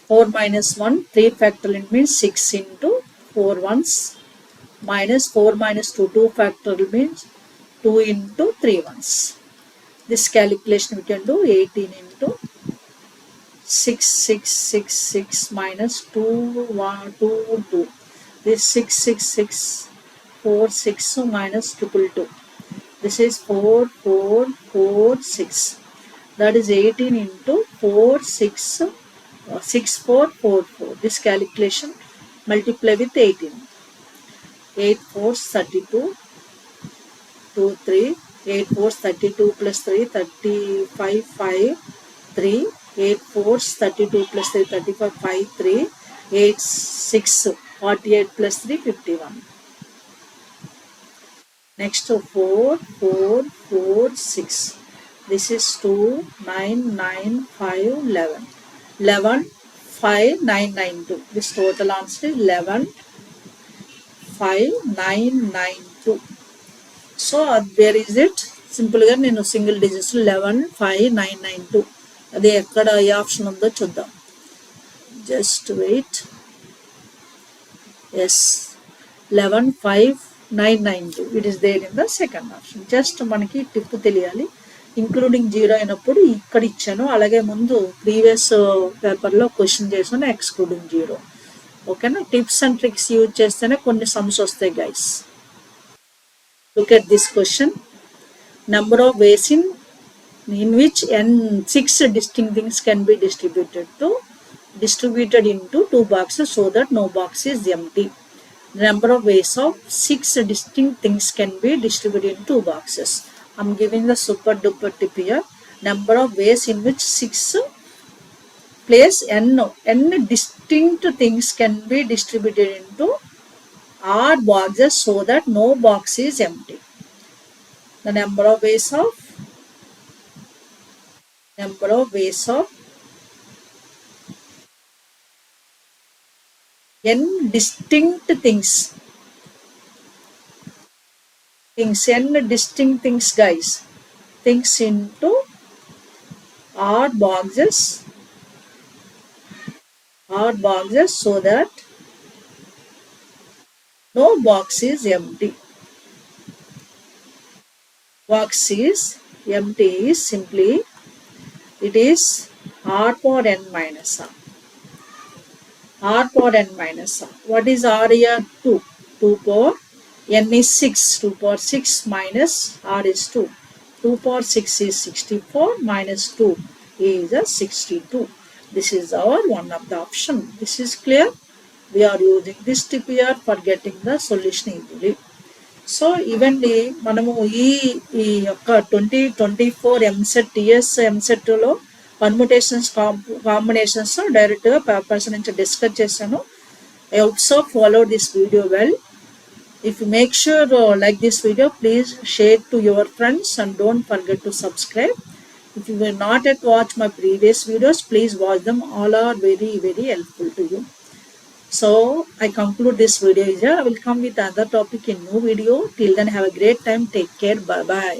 4 minus 1, 3 factorial means 6 into 4 ones minus 4 minus 2, 2 factorial means 2 into 3 ones. This calculation we can do 18 into 6 minus 2 1 2 2. This 6 4 6 minus 222. This is 4 4 4 6. That is 18 into 4 6 6 4 4 4. This calculation multiply with 18. 8 4 32 2 3. 8 4 32 plus 3 35 5 3. 8 4 32 plus 3 35 5 3. 8 6 48 plus 3 51. Next 4 4 4 6. This is 2 9 9 5 11. 11 5 9 9 2. This total answer is 11 5 9 9 2. So where is it? Simple గా నేను single digits 11 5 9 9 2. అది ఎక్కడ ఏ option ఉందో చూద్దాం. Just wait. Yes 11 5 9 9 2. It is there in the second option. Just మనకి tip తెలియాలి. Including zero అయినప్పుడు ఇక్కడ ఇచ్చాను, అలాగే ముందు ప్రీవియస్ పేపర్లో క్వశ్చన్ చేశాను ఎక్స్క్లూడింగ్ జీరో. ఓకేనా? టిప్స్ అండ్ ట్రిక్స్ యూజ్ చేస్తేనే కొన్ని సమ్స్ వస్తాయి guys. Look at this question. Number of ways in which six distinct things can be distributed into two boxes so that no box is empty. The number of ways of six distinct things can be distributed in two boxes. I'm giving the super duper tip here. Number of ways in which six place n distinct things can be distributed into are boxes so that no box is empty. The number of ways of n distinct things n distinct things guys, things into are boxes so that no box is empty. Box is empty is simply it is r power n minus r. R power n minus r. What is r here? 2. 2 power n is 6. 2 power 6 minus r is 2. 2 power 6 is 64 minus 2 is a 62. This is our one of the option. This is clear. We are using this tip here for getting the solution easily. So even మనము ఈ యొక్క 2024 EAMCET TS ఎంసెట్లో permutations combinations డైరెక్ట్గా papers నుంచి discuss చేశాను. I also follow this video well. If you make sure like this video, please share to your friends and don't forget to subscribe. If you will not yet watch my previous videos, please watch them. All are very very helpful to you. So I conclude this video here. I will come with another topic in new video. Till then, have a great time. Take care. Bye bye.